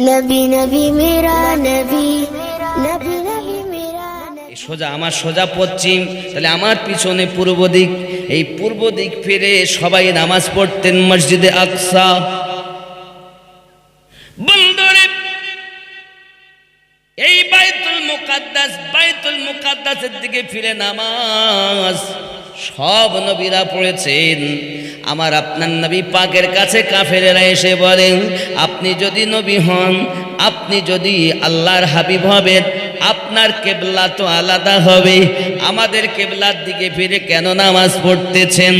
নবী নবী মেরা নবী, নবী নবী মেরা নবী। সোজা আমার সোজা পশ্চিম, তাহলে আমার পিছনে পূর্ব দিক। এই পূর্ব দিক ফিরে সবাই নামাজ পড়তেন মসজিদে আকসা। বন্ধুরে, এই বাইতুল মুকাদ্দাসের দিকে ফিরে নামাজ সব নবীরা পড়েছেন। আমার আপনার নবী পাকের কাছে কাফেরেরা এসে বলেন, আপনি যদি নবী হন, আপনি যদি আল্লাহর হাবিব হবেন, আপনার কেবলা তো আলাদা হবে। আমাদের কেবলার দিকে ফিরে কেন নামাজ পড়তেছেন?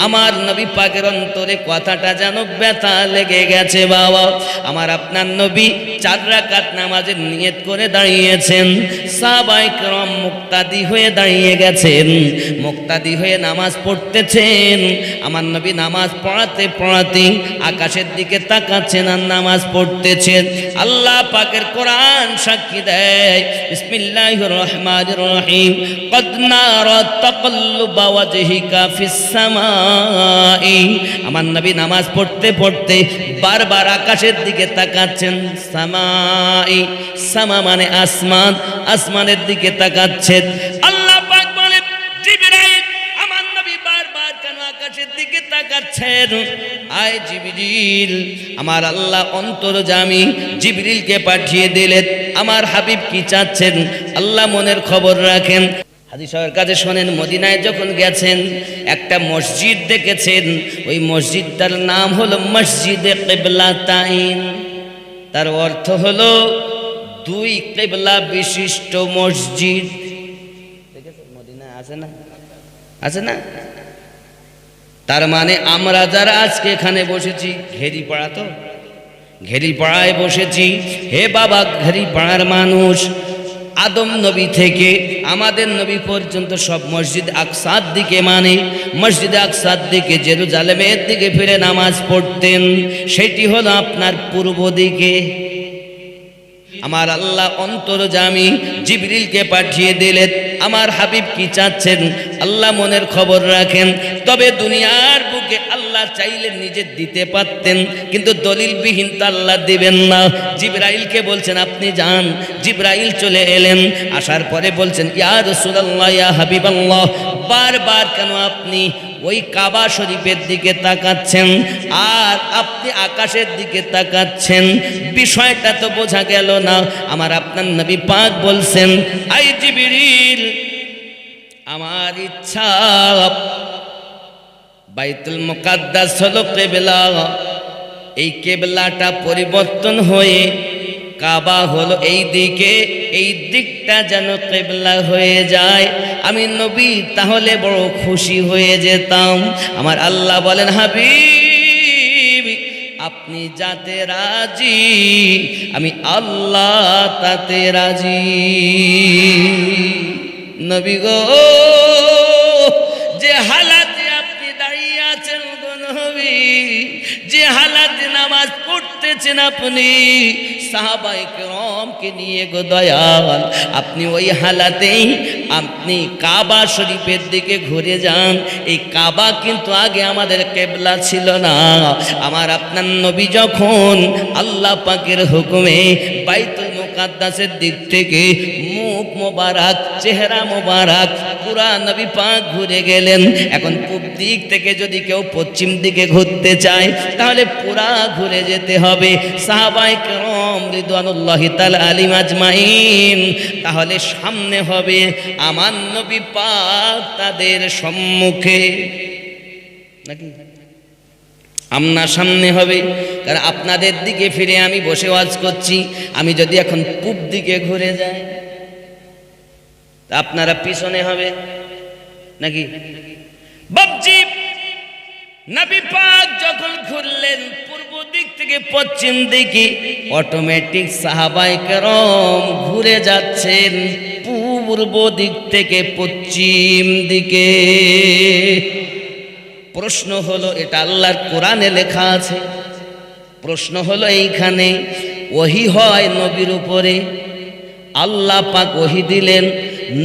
আমার নবী পাকের অন্তরে কথাটা যেন ব্যথা লেগে গেছে। বাবা, আমার আপনার নবী 4 রাকাত নামাজের নিয়ত করে দাঁড়িয়েছেন। সাহাবায়ে কেরাম মুক্তাদি হয়ে দাঁড়িয়ে গেছেন, মুক্তাদি হয়ে নামাজ পড়তেছেন। আমার নবী নামাজ পড়াতে পড়াতে আকাশের দিকে তাকাচ্ছেন আর নামাজ পড়তেছেন। আল্লাহ পাকের কোরআন সাক্ষী দেয়, বিসমিল্লাহির রহমানির রহিম, কদ নারা তাকাল্লুবা ওয়াজহিকা ফিস সামাই। আমার নবী নামাজ পড়তে পড়তে বারবার আকাশের দিকে তাকাচ্ছেন। সামাই, সামা মানে আসমান, আসমানের দিকে তাকাচ্ছেন। আল্লাহ পাক বলে, জিবরাইল, আমার নবী বারবার কেন আকাশের দিকে তাকাচ্ছেন? আয় জিবরিল, আমার আল্লাহ অন্তর্যামী জিবরিলকে পাঠিয়ে দিলেন। আমার হাবিব কি চাচ্ছেন আল্লাহ মনের খবর রাখেন। হাদিস সাহেবের কাছে শোনেন, মদিনায় যখন গেছেন একটা মসজিদ দেখেছেন। ওই মসজিদটার নাম হলো মসজিদে কিবলাতাইন। তার অর্থ হলো 2 কিবলা বিশিষ্ট মসজিদ। দেখেছেন মদিনায় আছে না? আছে না? তার মানে আমরা যারা আজকে এখানে বসেছি, ঘেরিপাড়া তো, ঘেরিপাড়ায় বসেছি। হে বাবা, ঘেরিপাড়ার মানুষ, আদম নবী থেকে আমাদের নবী পর্যন্ত সব মসজিদ আকসার দিকে, মানে মসজিদ আকসার দিকে, জেরুজালেমের দিকে ফিরে নামাজ পড়তেন। সেটি হলো আপনার পূর্ব দিকে। আমার আল্লাহ অন্তর্যামী জিবরিলকে পাঠিয়ে দিলেন। আমার হাবিব কি চাচ্ছেন আল্লাহ মনের খবর রাখেন। তবে দুনিয়ার বুকে আল্লাহ চাইলে নিজে দিতে পারতেন, কিন্তু দলিলবিহীন তো আল্লাহ দিবেন না। জিবরাইলকে বলছেন আপনি যান। জিবরাইল চলে এলেন, আসার পরে বলছেন, ইয়া রাসূলুল্লাহ, ইয়া হাবিবাল্লাহ, বারবার কেন আপনি ওই কাবা শরীফের দিকে তাকাচ্ছেন আর আপনি আকাশের দিকে তাকাচ্ছেন? বিষয়টা তো বোঝা গেল না। আমার আপনার নবী পাক বলছেন, আই জিবরিল, আমার ইচ্ছা বাইতুল মুকাদ্দাস হলো কিবলা, এই কিবলাটা পরিবর্তন হয়ে কাবা হলো এই দিকে, এই দিকটা যেন কিবলা হয়ে যায়। আমি নবী তাহলে বড় খুশি হয়ে যেতাম। আমার আল্লাহ বলেন, হাবিব, আপনি যাতে রাজি, আমি আল্লাহ তাতে রাজি। নবী গো, যে হালাতে আপনি দাঁড়িয়ে আছেন গো নবী, যে হালাতে নামাজ পড়তেছেন আপনি সাহাবায়ে কেরামকে নিয়ে গো দয়াল, আপনি ওই হালাতেই আপনি কাবা শরীফের দিকে ঘুরে যান। এই কাবা কিন্তু আগে আমাদের কিবলা ছিল না। আমার আপনার নবী যখন আল্লাহ পাকের হুকুমে বাইতুল মুকাদ্দাসের দিক থেকে মুখ মোবারক, চেহারা মোবারক, পুরা নবী পাক ঘুরে গেলেন। এখন পূব দিক থেকে যদি কেউ পশ্চিম দিকে ঘুরতে চায় তাহলে পুরা ঘুরে যেতে হবে। সাহাবায়ে কেরাম রিদওয়ানুল্লাহি তাআলা আলাইহিম আজমাইন, তাহলে সামনে হবে আমার নবী পাক তাদের সম্মুখে, নাকি আমনা সামনে হবে? কারণ আপনাদের দিকে ফিরে আমি বসে ওয়াজ করছি, আমি যদি এখন পূব দিকে ঘুরে যাই তা আপনারা পিছনে হবে নাকি? বাবজি, নবী পাক যখন ঘুরলেন পূর্ব দিক থেকে পশ্চিম দিকে, অটোমেটিক সাহাবায়ে কেরাম ঘুরে যাচ্ছেন পূর্ব দিক থেকে পশ্চিম দিকে। প্রশ্ন হলো, এটা আল্লাহর কোরআনে লেখা আছে। প্রশ্ন হলো, এইখানে ওহী হয় নবীর উপরে, আল্লাহ পাক ওহী দিলেন,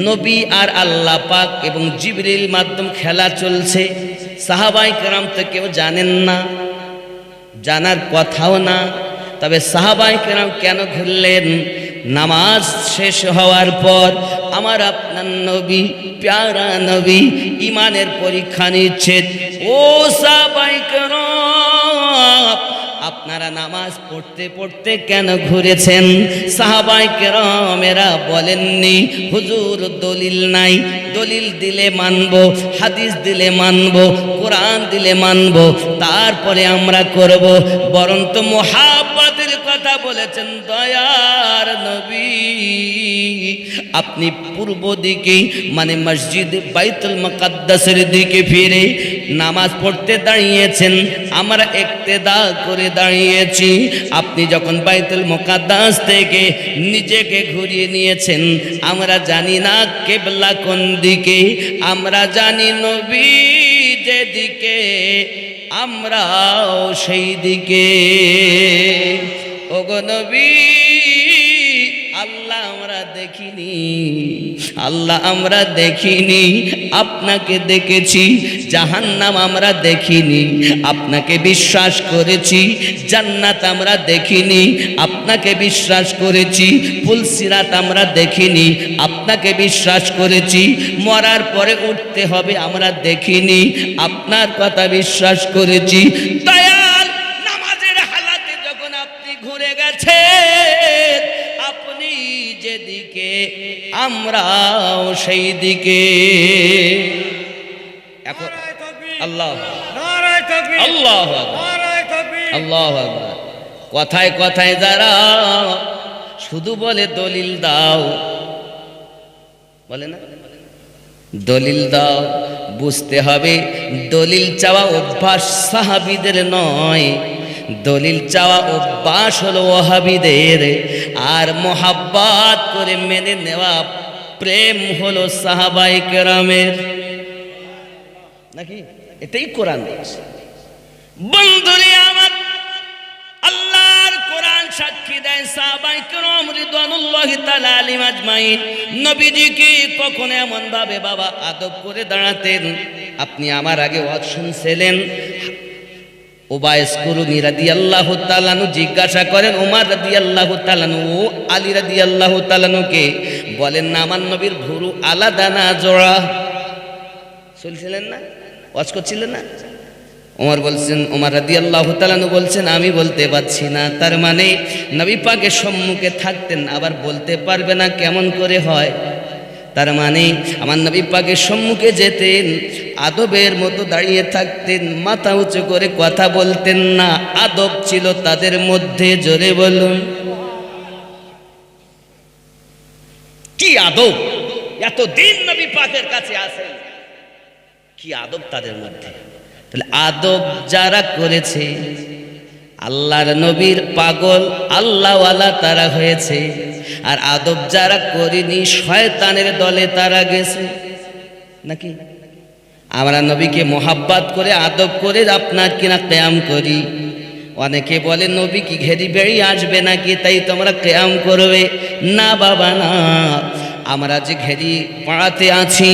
নবী আর আল্লাহ পাক এবং জিবরিল মাধ্যম খেলা চলছে। সাহাবায়ে কেরাম তো কেউ জানেন না, জানার কথাও না। তবে সাহাবায়ে কেরাম কেন ঘুরলেন? নামাজ শেষ হওয়ার পর আমার আপনার নবী, প্যারা নবী ইমানের পরীক্ষা নিচ্ছেন। ও সাহাবায়ে কেরাম, আপনারা নামাজ পড়তে পড়তে কেন ঘুরেছেন? সাহাবায়ে কেরামেরা বলেননি, হুজুর দলিল নাই, দলিল দিলে মানব, হাদিস দিলে মানব, কোরআন দিলে মানব, তারপরে আমরা করব। বরং তো মুহাব্বতের কথা বলেছেন। দয়ার নবী, আপনি পূর্ব দিকে মানে মসজিদ বাইতুল মুকাদ্দাসের দিকে ফিরে নামাজ পড়তে দাঁড়িয়েছেন, আমরা ইক্তেদা করে দাঁড়িয়েছি। আপনি যখন বাইতুল মুকাদ্দাস থেকে নিজেকে ঘুরিয়ে নিয়েছেন, আমরা জানি না কিবলা কোন দিকে, আমরা জানি নবী যেদিকে আমরাও সেই দিকে। ওগো নবী, আল্লাহ আমরা দেখিনি, আল্লাহ আমরা দেখিনি, আপনাকে দেখেছি। জাহান্নাম আমরা দেখিনি, আপনাকে বিশ্বাস করেছি। জান্নাত আমরা দেখিনি, আপনাকে বিশ্বাস করেছি। ফুলসিরাত আমরা দেখিনি, আপনাকে বিশ্বাস করেছি। মরার পরে উঠতে হবে আমরা দেখিনি, আপনার কথা বিশ্বাস করেছি। দয়াল, নামাজের হালাতে যখন আপনি ঘুরে গেছেন, আপনি যেদিকে আমরাও সেই দিকে। এখন আল্লাহ আল্লাহ আল্লাহ, কথায় কথায় যারা শুধু বলে দলিল দাও, বলে না দলিল দাও, বুঝতে হবে দলিল চাওয়া অভ্যাস সাহাবীদের নয়, দলিল চাওয়া অভ্যাস হলো ওয়াহাবীদের। আর মোহাব্বত করে মেনে নেওয়া প্রেম হলো সাহাবায়ে কেরামের। নাকি এটাই কোরআন বলছে। বন্ধুরে আমার, আল্লাহর কোরআন সাক্ষী দেয় সাহাবায়ে কেরাম রিদওয়ানুল্লাহি তাআলা আলাইহিম আজমাইন নবীজিকে কখনো এমন ভাবে বাবা আদব করে দাঁড়াতেন। আপনি আমার আগে ওয়াজ শুনছিলেন, উবাইস কুরুনি রাদিয়াল্লাহু তাআলা আনহু জিজ্ঞাসা করেন ওমর রাদিয়াল্লাহু তাআলা আনহু, আলী রাদিয়াল্লাহু তাআলা আনহুকে বলেন না আমার নবীর ভুরু আলাদা না জোড়া? শুনছিলেন না, ওয়াজ করছিলেন না? ওমর বলছেন, ওমর রাদিয়াল্লাহু তাআলা আনহু বলছেন আমি বলতে পারছি না। তার মানে নবী পাকের সম্মুখে থাকতেন, আবার বলতে পারবে না কেমন করে হয়। তার মানে আমার নবী পাকের সম্মুখে যেতেন, আদবের মতো দাঁড়িয়ে থাকতেন, মাথা উঁচু করে কথা বলতেন না, আদব ছিল তাদের মধ্যে। জোরে বলুন, কি আদব! এতদিন নবী পাকের কাছে আসেন, কি আদব তাদের মধ্যে। তাহলে আদব যারা করেছে, আল্লাহর নবীর পাগল আল্লাহওয়ালা তারা হয়েছে। আর আদব যারা করেনি, শয়তানের দলে তারা গেছে। নাকি আমরা নবীকে মোহাব্বত করে আদব করে আপনার কিনা কিয়াম করি। অনেকে বলে নবী কি ঘেরি বেড়িয়ে আসবে নাকি, তাই তোমরা কিয়াম করবে? না বাবা না, আমরা যে ঘেরি পাড়াতে আছি,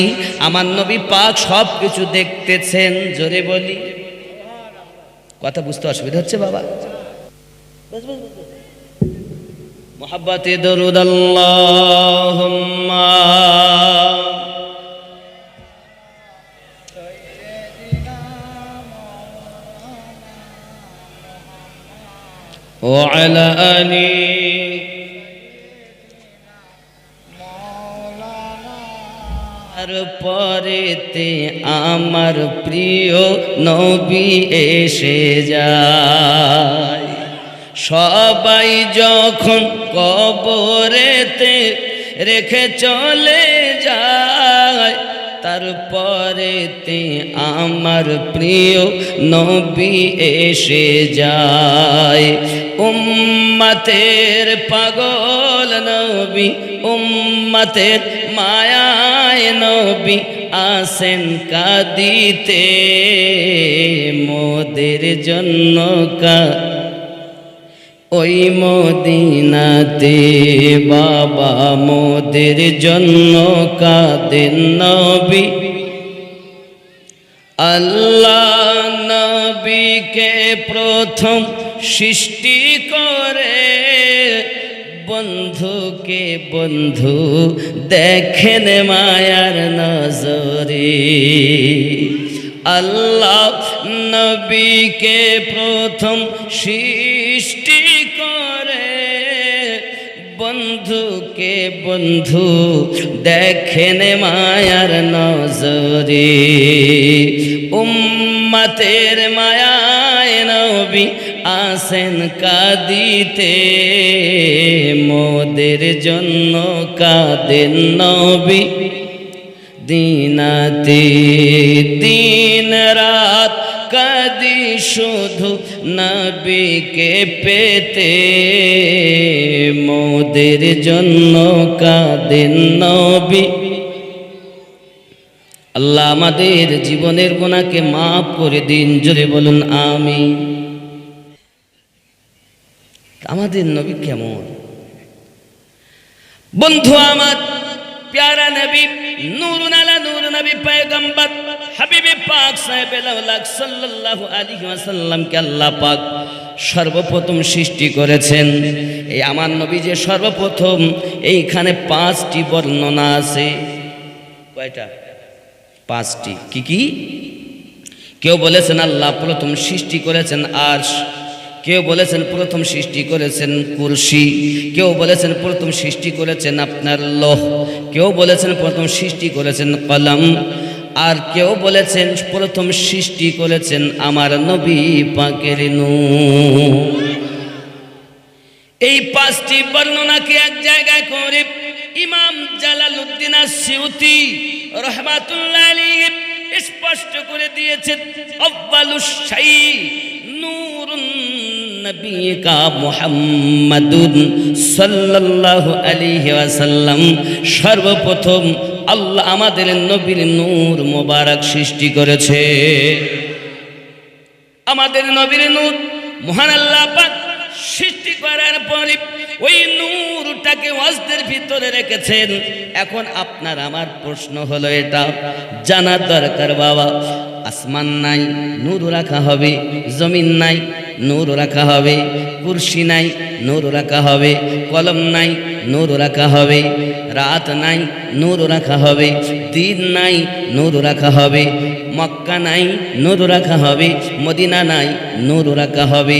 আমার নবী পাক সব কিছু দেখতেছেন। জোরে বলি, কথা বুঝতে অসুবিধা হচ্ছে বাবা? মোহাব্বতে দরুদ আল্লাহুম্মা ওয়া আলা আলি পরেতে আমার প্রিয় নবী এসে যায়। সবাই যখন কবরেতে রেখে চলে যায়, তারপরেতে আমার প্রিয় নবী এসে যায়। উম্মতের পাগল নবী, উম্মতের মায়ায় নবী আসেন কাঁদিতে, মোদের জন্য ওই মদিনাতে বাবা, মোদের জন্য কাঁদেন নবী। আল্লাহ নবীকে প্রথম সৃষ্টি করে বন্ধুকে বন্ধু দেখেন মায়ার নজরে। আল্লাহ নবীকে প্রথম সৃষ্টি করে বন্ধুকে বন্ধু দেখেন মায়ার নজরে। উম্মতের মায়ায় নবী আসেন কাঁদিতে, মোদের জন্য কাঁদেন নবী দিনাতে। দিন রাত কাঁদি শুধু নবীকে পেতে, মোদের জন্য কাঁদেন নবী। আল্লাহ আমাদের জীবনের গুনাহকে মাফ করে দিন, জোরে বলুন আমিন। আমাদের নবী কেমন বন্ধু আমার, প্যারা নবী নূরুন আলা নূর নবী পয়গম্বর হাবিবে পাক সাহেবে লাউলাক সাল্লাল্লাহু আলাইহি ওয়াসাল্লামকে আল্লাহ পাক সর্বপ্রথম সৃষ্টি করেছেন। এই আমার নবী যে সর্বপ্রথম, এইখানে 5টি বর্ণনা আছে। কয়টা? 5টি। কি কি? কেউ বলেছেন আল্লাহ প্রথম সৃষ্টি করেছেন আরশ, কেউ বলেছেন প্রথম সৃষ্টি করেছেন কুরসি, কেউ বলেছেন প্রথম সৃষ্টি করেছেন আপনার লৌহ, কেউ বলেছেন প্রথম সৃষ্টি করেছেন কলম, আর কেউ বলেছেন প্রথম সৃষ্টি করেছেন আমার নবী পাকের নূর। এই 5টি বর্ণনাকে এক জায়গায় করে ইমাম জালালউদ্দিন আস-সিউতি রাহমাতুল্লাহ আলাইহি স্পষ্ট করে দিয়েছেন, আউয়ালুশ শাই নূরুন নবিকা মুহাম্মাদুন সাল্লাল্লাহু আলাইহি ওয়াসাল্লাম। সর্বপ্রথম আল্লাহ আমাদের নবীর নূর মোবারক সৃষ্টি করেছে। আমাদের নবীর নূর মহান আল্লাহ পাক সৃষ্টি করার পরে ওই নূরটাকে ওয়াজদের ভিতরে রেখেছেন। এখন আপনার আমার প্রশ্ন হলো, এটা জানার দরকার বাবা, আসমান নাই নূর রাখা হবে, জমিন নাই নূর রাখা হবে, কুরসি নাই নূর রাখা হবে, কলম নাই নূর রাখা হবে, রাত নাই নূর রাখা হবে, দিন নাই নূর রাখা হবে, মক্কা নাই নূর রাখা হবে, মদিনা নাই নূর রাখা হবে,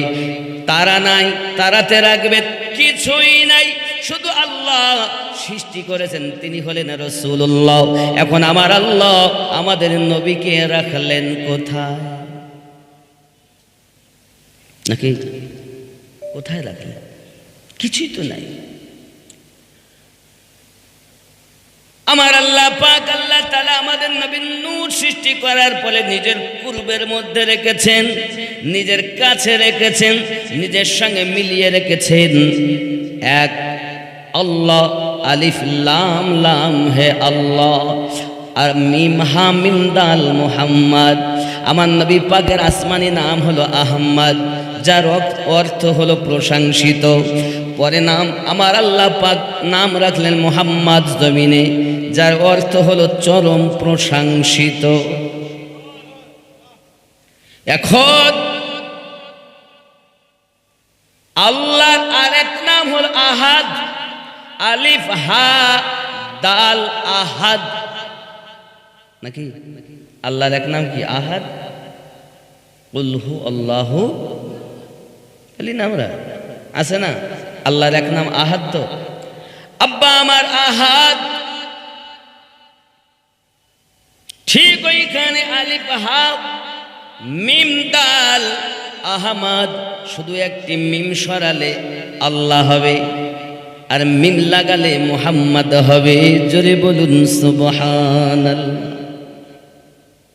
তারা নাই তারাতে রাখবে, কিছুই নাই, শুধু আল্লাহ সৃষ্টি করেছেন, তিনি হলেন রাসূলুল্লাহ। এখন আমার আল্লাহ আমাদের নবীকে রাখলেন কোথায়? নাকি কোথায় রাখলেন? কিছুই তো নাই। আমার আল্লাহ পাক আল্লাহ তাআলা আমাদের নবীর নূর সৃষ্টি করার পরে নিজের কুরবের মধ্যে রেখেছেন, নিজের কাছে রেখেছেন, নিজের সঙ্গে মিলিয়ে রেখেছেন। এক আল্লাহ, আলিফ লাম লাম হে আল্লাহ, আর মিম হা মিম দাল মুহাম্মদ। আমার নবী পাকের আসমানি নাম হলো আহমদ, যার অর্থ হলো প্রশংসিত। পরে নাম আমার আল্লাহ পাক নাম রাখলেন মুহাম্মদ জমিনে, যার অর্থ হলো চরম প্রশংসিত। এখন আল্লাহর আরেক নাম হল আহাদ, আলিফ হা দাল আহাদ। নাকি আল্লাহর এক নাম কি? আহাদ। কুল হু আল্লাহু, বলি না আমরা, আছে না? আল্লাহর এক নাম আহাদ। তো আব্বা আমার আহাদ, ঠিক ওইখানে আলিফ হা মিম দাল আহমদ, শুধু একটি মিম সরালে আল্লাহ হবে, আর মিম লাগালে মুহাম্মদ হবে। জোরে বলুন সুবহানাল্লাহ।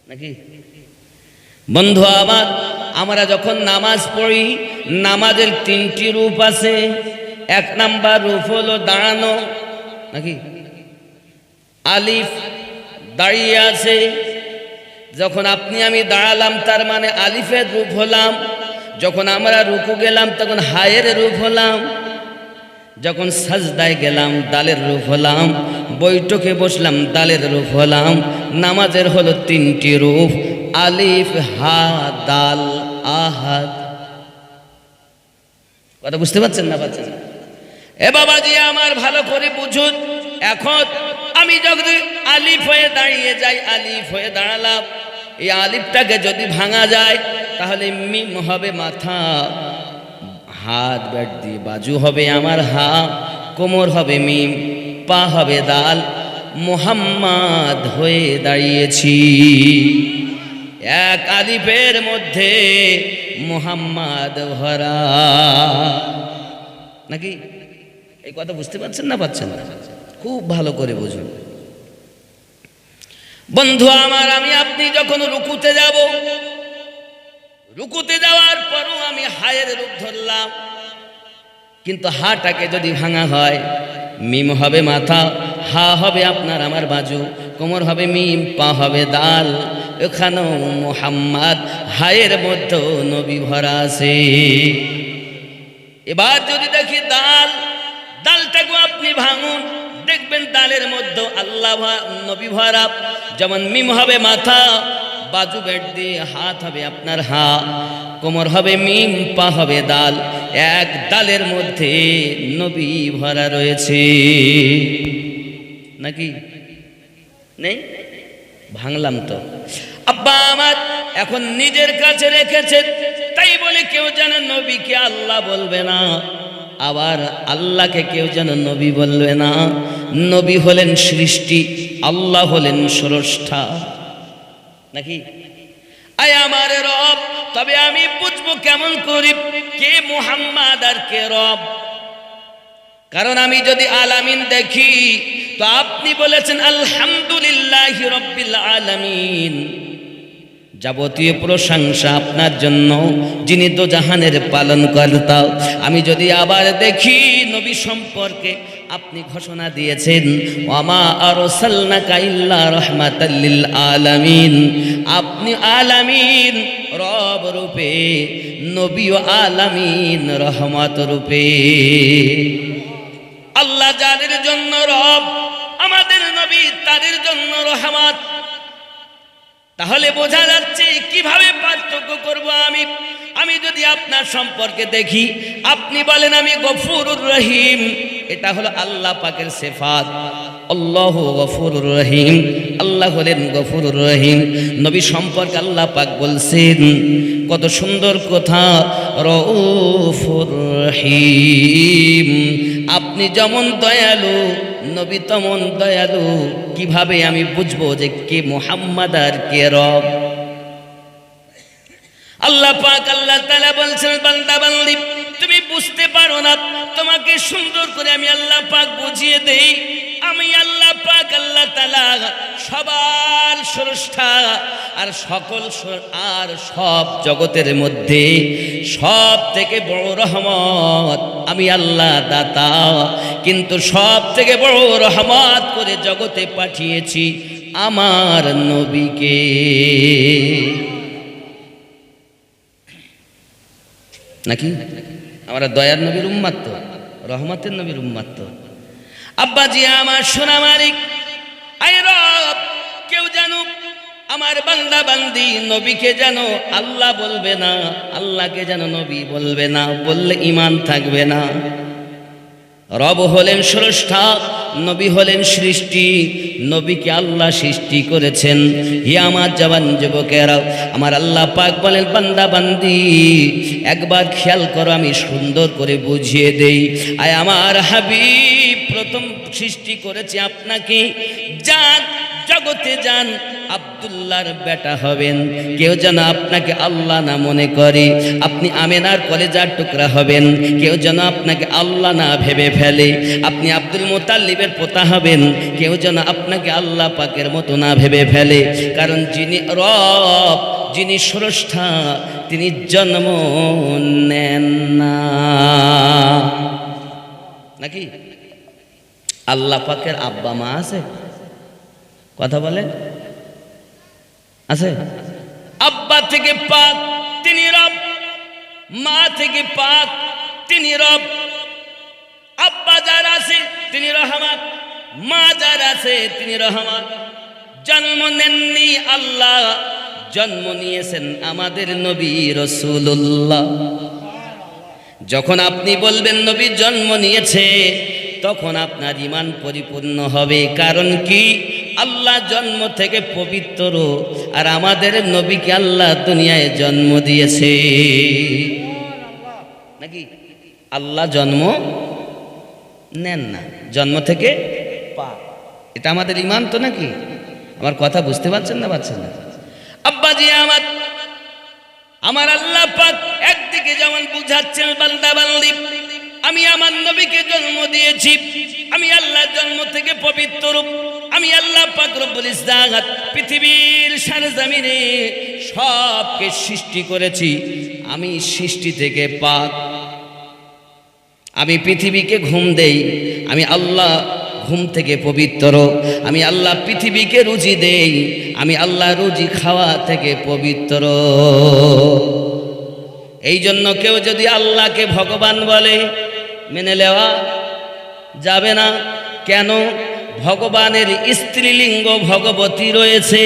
নাকি বন্ধু আমার, আমরা যখন নামাজ পড়ি, নামাজের 3টি রূপ আছে। 1 নাম্বার রূপ হলো দাঁড়ানো, নাকি আলিফ দাঁড়িয়ে আছে। যখন আপনি আমি দাঁড়ালাম তার মানে আলিফের রূপ হলাম। যখন আমরা রুকু গেলাম তখন হায়ের রূপ হলাম। যখন সাজদায় গেলাম দালের রূপ হলাম। বৈঠকে বসলাম দালের রূপ হলাম। নামাজের হলো 3টি রূপ, আলিফ হা দাল আহাদ। কথা বুঝতে পারছেন না পাচ্ছেন না? এ বাবাজি আমার ভালো করে বুঝুন, এখন আমি যদি আলিফ হয়ে দাঁড়িয়ে যাই, আলিফ হয়ে দাঁড়ালাম, এই আলিফটাকে যদি ভাঙা যায় তাহলে মিম হবে মাথা, হাত ব্যাট দিয়ে বাজু হবে আমার হা, কোমর হবে মিম, পা হবে দাল, মুহাম্মাদ হয়ে দাঁড়িয়েছি। এক আলিফের মধ্যে মুহাম্মাদ ভরা, নাকি? এই কথা বুঝতে পারছেন না পাচ্ছেন না? খুব ভালো করে বুঝুন বন্ধু আমার। আমি আপনি যখন রুকুতে যাব, রুকুতে যাওয়ার পরও আমি হায়ের রূপ ধরলাম, কিন্তু হাটাকে যদি ভাঙা হয়, মিম হবে মাথা, হা হবে আপনার আমার বাজু, কোমর হবে মিম, পা হবে দাল, এখানেও মুহাম্মাদ, হায়ের মধ্যে নবী ভরা আছে। এবার যদি দেখি দাল, দালটাকে আপনি ভাঙুন, দেখবেন দালের মধ্যে আল্লাহ নবী ভরা। যেমন মিম হবে মাথা, বাজু বেট দিয়ে হাত হবে আপনার হা, কোমর হবে মিম, পা হবে দাল, এক দালের মধ্যে নবী ভরা রয়েছে, নাকি নেই? ভাঙলাম তো। আব্বা আমার এখন নিজের কাছে রেখেছেন, তাই বলে কেউ যেন নবীকে আল্লাহ বলবে না, আবার আল্লাহকে কেউ যেন নবী বলবে না। নবী হলেন সৃষ্টি, আল্লাহ হলেন স্রষ্টা, নাকি? আয় আমার রব, তবে আমি বুঝবো কেমন করি কে মুহাম্মদ আর কে রব? কারণ আমি যদি আলামিন দেখি তো আপনি বলেছেন আলহামদুলিল্লাহি রাব্বিল আলামিন, যাবতীয় প্রশংসা আপনার জন্য যিনি দোজাহানের পালনকর্তা। আমি যদি আবার দেখি নবী সম্পর্কে আপনি ঘোষণা দিয়েছেন ওয়ামা আরসালনাকা ইল্লা রাহমাতাল লিল আলামিন, আপনি আলামিন রব রূপে, নবীও আলামিন রহমত রূপে। আল্লাহ যাদের জন্য রব, আমাদের নবী তাদের জন্য রহমত। তাহলে বোঝা যাচ্ছে কিভাবে পার্থক্য করব আমি। আমি যদি আপনার সম্পর্কে দেখি, আপনি বলেন আমি গফুরুর রহিম, এটা হলো আল্লাহ পাকের সিফাত, আল্লাহু গফুরুর রহিম, আল্লাহ হলেন গফুরুর রহিম। নবী সম্পর্কে আল্লাহ পাক বলছেন কত সুন্দর কথা, রউফুর রহিম, আপনি যেমন দয়ালু নবী তেমন দয়ালু। কিভাবে আমি বুঝবো যে কে মুহাম্মদ আর কে রব? আল্লাহ পাক আল্লাহ তাআলা বলছেন বান্দা বান্দি তুমি বুঝতে পারো না, তোমাকে সুন্দর করে আমি আল্লাহ পাক বুঝিয়ে দেই। আমি আল্লাহ পাক আল্লাহ তাআলা সবার স্রষ্টা, আর সকল আর সব জগতের মধ্যে সব থেকে বড় রহমত আমি আল্লাহ দাতা। কিন্তু সব থেকে বড় রহমত করে জগতে পাঠিয়েছি আমার নবীকে। নাকি আমরা দয়ার নবীর উম্মত তো, রহমতের নবীর উম্মত তো। আব্বাজি আমার সোনা মালিক, আই রব, কেউ জানো আমার বান্দা বান্দি নবীকে যেন আল্লাহ বলবে না, আল্লাহকে যেন নবী বলবে না, বললে ঈমান থাকবে না। রব হলেন স্রষ্টা, নবী হলেন সৃষ্টি। নবীকে আল্লাহ সৃষ্টি করেছেন। হি আমার জওয়ান যুবকেরা, আমার আল্লাহ পাক বলেন বান্দা বান্দি একবার খেয়াল করো, আমি সুন্দর করে বুঝিয়ে দেই। আয় আমার হাবিব, প্রথম সৃষ্টি করেছি আপনাকে, যান জগতে যান, আব্দুল্লাহর বেটা হবেন। কেউ যেন আপনাকে আল্লাহ না মনে করে, আপনি আমেনার কলেজার টুকরা হবেন। কেউ যেন আপনাকে আল্লাহ না ভেবে ফেলে, আপনি আব্দুল মুতাল্লিবের পোতা হবেন। কেউ যেন আপনাকে আল্লাহ পাকের মতো না ভেবে ফেলে। কারণ যিনি রব, যিনি স্রষ্টা, তিনি জন্ম নেন না, নাকি? আল্লাহ পাকের আব্বা মা আছে? কথা বলেন, আছে? আব্বা থেকে পাক, তিনি রব। মা থেকে পাক, তিনি রব। আব্বা যার আছে তিনি রহমত, মা যার আছে তিনি রহমত। জন্ম নেননি আল্লাহ, জন্ম নিয়েছেন আমাদের নবী রাসূলুল্লাহ। যখন আপনি বলবেন নবী জন্ম নিয়েছে, তখন আপনার ঈমান পরিপূর্ণ হবে। কারণ কি? আল্লাহ জন্ম থেকে পবিত্র, আর আমাদের নবীকে আল্লাহ দুনিয়ায় জন্ম দিয়েছে নাকি? আল্লাহ জন্ম নেন না, জন্ম থেকে পাক। এটা আমাদের ঈমান তো নাকি? আমার কথা বুঝতে পারছেন না? পারছেন না? আব্বাজি আমার আল্লাহ পাক একদিকে যেমন বুঝাচ্ছেন, বান্দা বান্দি আমি আমার নবীকে জন্ম দিয়েছি, আমি আল্লাহ জন্ম থেকে পবিত্র, আমি আল্লাহ পাক রব্বুল ইজ্জাত পৃথিবীর সরজমিনে সবকে সৃষ্টি করেছি, আমি সৃষ্টি থেকে পাক। আমি পৃথিবীকে ঘুম দেই, আমি আল্লাহ ঘুম থেকে পবিত্র। আমি আল্লাহ পৃথিবীকে রুজি দেই, আমি আল্লাহ রুজি খাওয়া থেকে পবিত্র। এই জন্য কেউ যদি আল্লাহকে ভগবান বলে, মেনে নেওয়া যাবে না। কেন? ভগবানের স্ত্রীলিঙ্গ ভগবতী রয়েছে,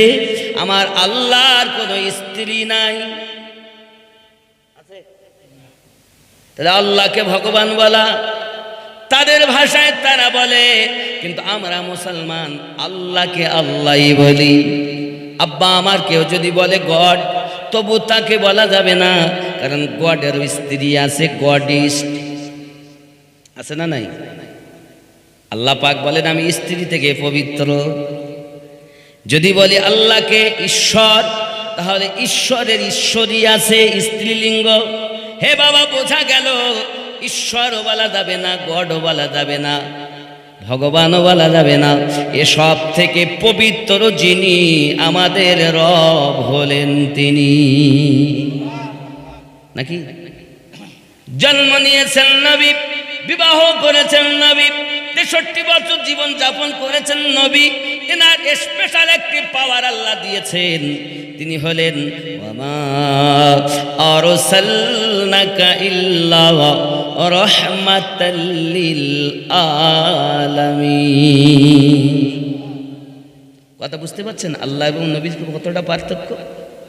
আমার আল্লাহর কোনো স্ত্রী নাই। তাহলে আল্লাহকে ভগবান বলা তাদের ভাষায় তারা বলে, কিন্তু আমরা মুসলমান আল্লাহকে আল্লাহই বলি। আব্বা আমার কেউ যদি বলে গড, তবু তাকে বলা যাবে না, কারণ গডের স্ত্রী আছে, গডিস্ট আছে না নাই? আল্লাহ পাক বলেন আমি স্ত্রী থেকে পবিত্র। যদি বলি আল্লাহকে ঈশ্বর, তাহলে ঈশ্বরের ঈশ্বরী আছে, স্ত্রীলিঙ্গ। হে বাবা, বোঝা গেল ঈশ্বরও বলা যাবে না, গডও বলা যাবে না, ভগবানও বলা যাবে না। এসব থেকে পবিত্র যিনি আমাদের রব হলেন তিনি নাকি? জন্ম নিয়েছেন নবী, বিবাহ করেছেন নবী, 63 বছর জীবন যাপন করেছেন নবী। এনার স্পেশাল একটি পাওয়ার আল্লাহ দিয়েছেন, তিনি হলেন ওয়ামা আরসালনাকা ইল্লা রাহমাতাল লিল আলামিন। কথা বুঝতে পারছেন? আল্লাহ এবং নবীর কতটা পার্থক্য?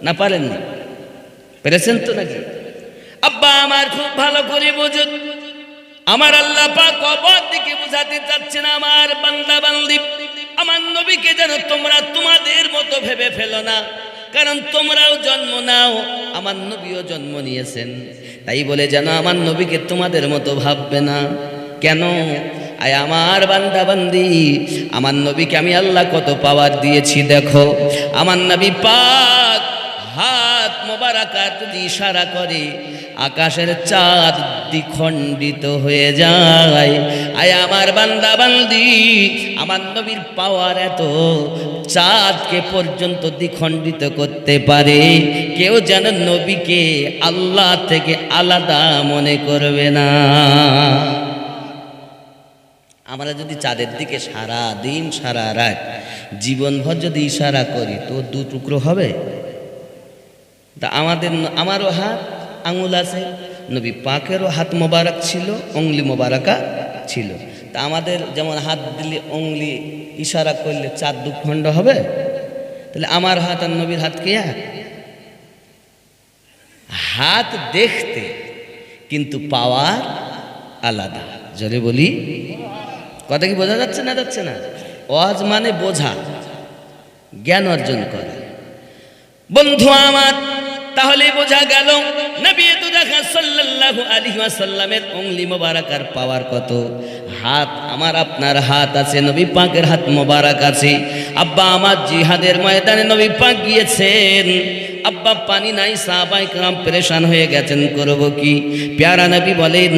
না পারেননি? পেরেছেন তো নাকি? আব্বা আমার খুব ভালো করে বুঝুন, আমার আল্লাহ পাক অপর দিকে বুঝাতে চাচ্ছেন আমার বান্দা বান্দি, আমার নবীকে যেন তোমরা তোমাদের মতো ভেবে ফেলো না, কারণ তোমরাও জন্ম নাও, আমার নবীও জন্ম নিয়েছেন, তাই বলে যেন আমার নবীকে তোমাদের মতো ভাববে না। কেন? আয় আমার বান্দা বান্দি, আমার নবীকে আমি আল্লাহ কত পাওয়ার দিয়েছি দেখো। আমার নবী পাক হাত মোবারকা যদি ইশারা করে, আকাশের চাঁদ দ্বিখণ্ডিত হয়ে যায়। আয় আমার বান্দা বান্দি, আমার নবীর পাওয়ার এত, চাঁদকে পর্যন্ত দ্বিখণ্ডিত করতে পারে। কেউ যেন নবীকে আল্লাহ থেকে আলাদা মনে করবে না। আমরা যদি চাঁদের দিকে সারা দিন সারা রাত জীবনভর যদি ইশারা করি, তো 2 টুকরো হবে? তা আমারও হাত আঙুল আছে, নবী পাকেরও হাত মোবারক ছিল, অঙ্গলি মোবারকা ছিল। তা আমাদের যেমন হাত দিলে অঙ্গলি ইশারা করলে 4 দুখণ্ড হবে, তাহলে আমার হাত আর নবীর হাত কি এক? হাত দেখতে, কিন্তু পাওয়ার আলাদা। জোরে বলি, কথা কি বোঝা যাচ্ছে না? যাচ্ছে না? ওয়াজ মানে বোঝা, জ্ঞান অর্জন করা। বন্ধু আমার, তাহলে বোঝা গেল নবী দুজাখা সাল্লাল্লাহু আলাইহি ওয়াসাল্লামের অঙ্গলি মোবারকার পাওয়ার কত। হাত আমার আপনার হাত আছে, নবী পাকের হাত মোবারক আছে। আব্বা আমার জিহাদের ময়দানে নবী পাক গিয়েছেন, আব্বা পানি নাই, সাহাবায়ে কেরাম পেরেশান হয়ে গেছেন, করব কি? প্যারা নবী বলেন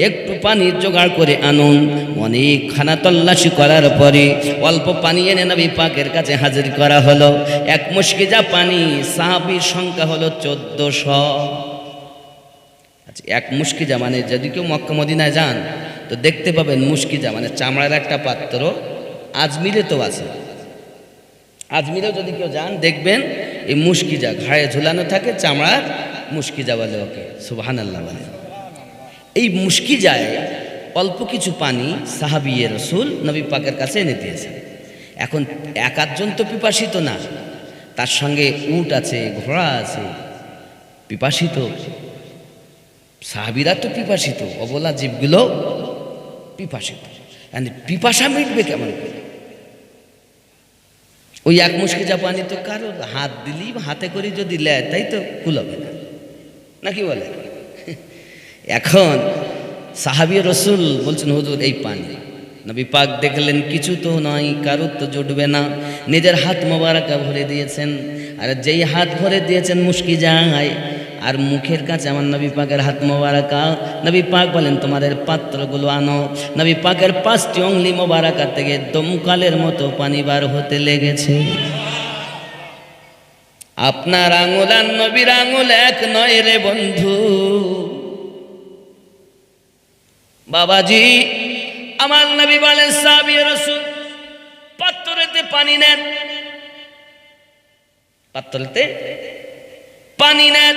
একটু পানি জোগাড় করে আনুন। অনেক খানা তল্লাশি করার পরে অল্প পানি এনে নবী পাকের কাছে হাজির করা হলো। এক মুশকিজা পানি, সাহাবীর সংখ্যা হলো 1400। আচ্ছা, এক মুশকিজা মানে যদি কেউ মক্কা মদিনায় যান তো দেখতে পাবেন, মুশকিজা মানে চামড়ার একটা পাত্র, আজমিরে তো আছে, আজমিরেও যদি কেউ যান দেখবেন এই মুশকিজা ঘাড়ে ঝুলানো থাকে, চামড়ার মুশকিজা বলে ওকে, সুবহানাল্লাহ বলে। এই মুশকিজায় অল্প কিছু পানি সাহাবী রাসূল নবী পাকের কাছে এনে দিয়েছেন। এখন এক আধজন তো পিপাসিত না, তার সঙ্গে উট আছে, ঘোড়া আছে, পিপাসিত সাহাবীরা তো পিপাসিত, অবলা জীবগুলো পিপাসিত। পিপাসা মিটবে কেমন করে? ওই এক মুশকি যা পানি তো কারো হাত দিলি হাতে করে যদি লেয় তাই তো কুলাবে না, নাকি বলে? এখন সাহাবী রসুল বলছেন হুজুর এই পানি। নবী পাক দেখলেন কিছু তো নয়, কারোর তো জুটবে না, নিজের হাত মোবারকা ভরে দিয়েছেন। আর যেই হাত ভরে দিয়েছেন মুশকি যায়, আর মুখের কাছে আমার নবী পাকের হাত মোবারকা। নবী পাক বলেন তোমাদের পাত্রগুলো আনো। নবী পাকের 5টি অঙ্গুলি মোবারকা থেকে দমকালের মতো পানি বার হতে লেগেছে। আপনার আঙুল আর নবীর আঙুল এক নয় রে বন্ধু। বাবাজি আমার নবী বলেন সাহাবী রাসূল পাত্রেতে পানি নেন, পাত্রেতে পানি নেন,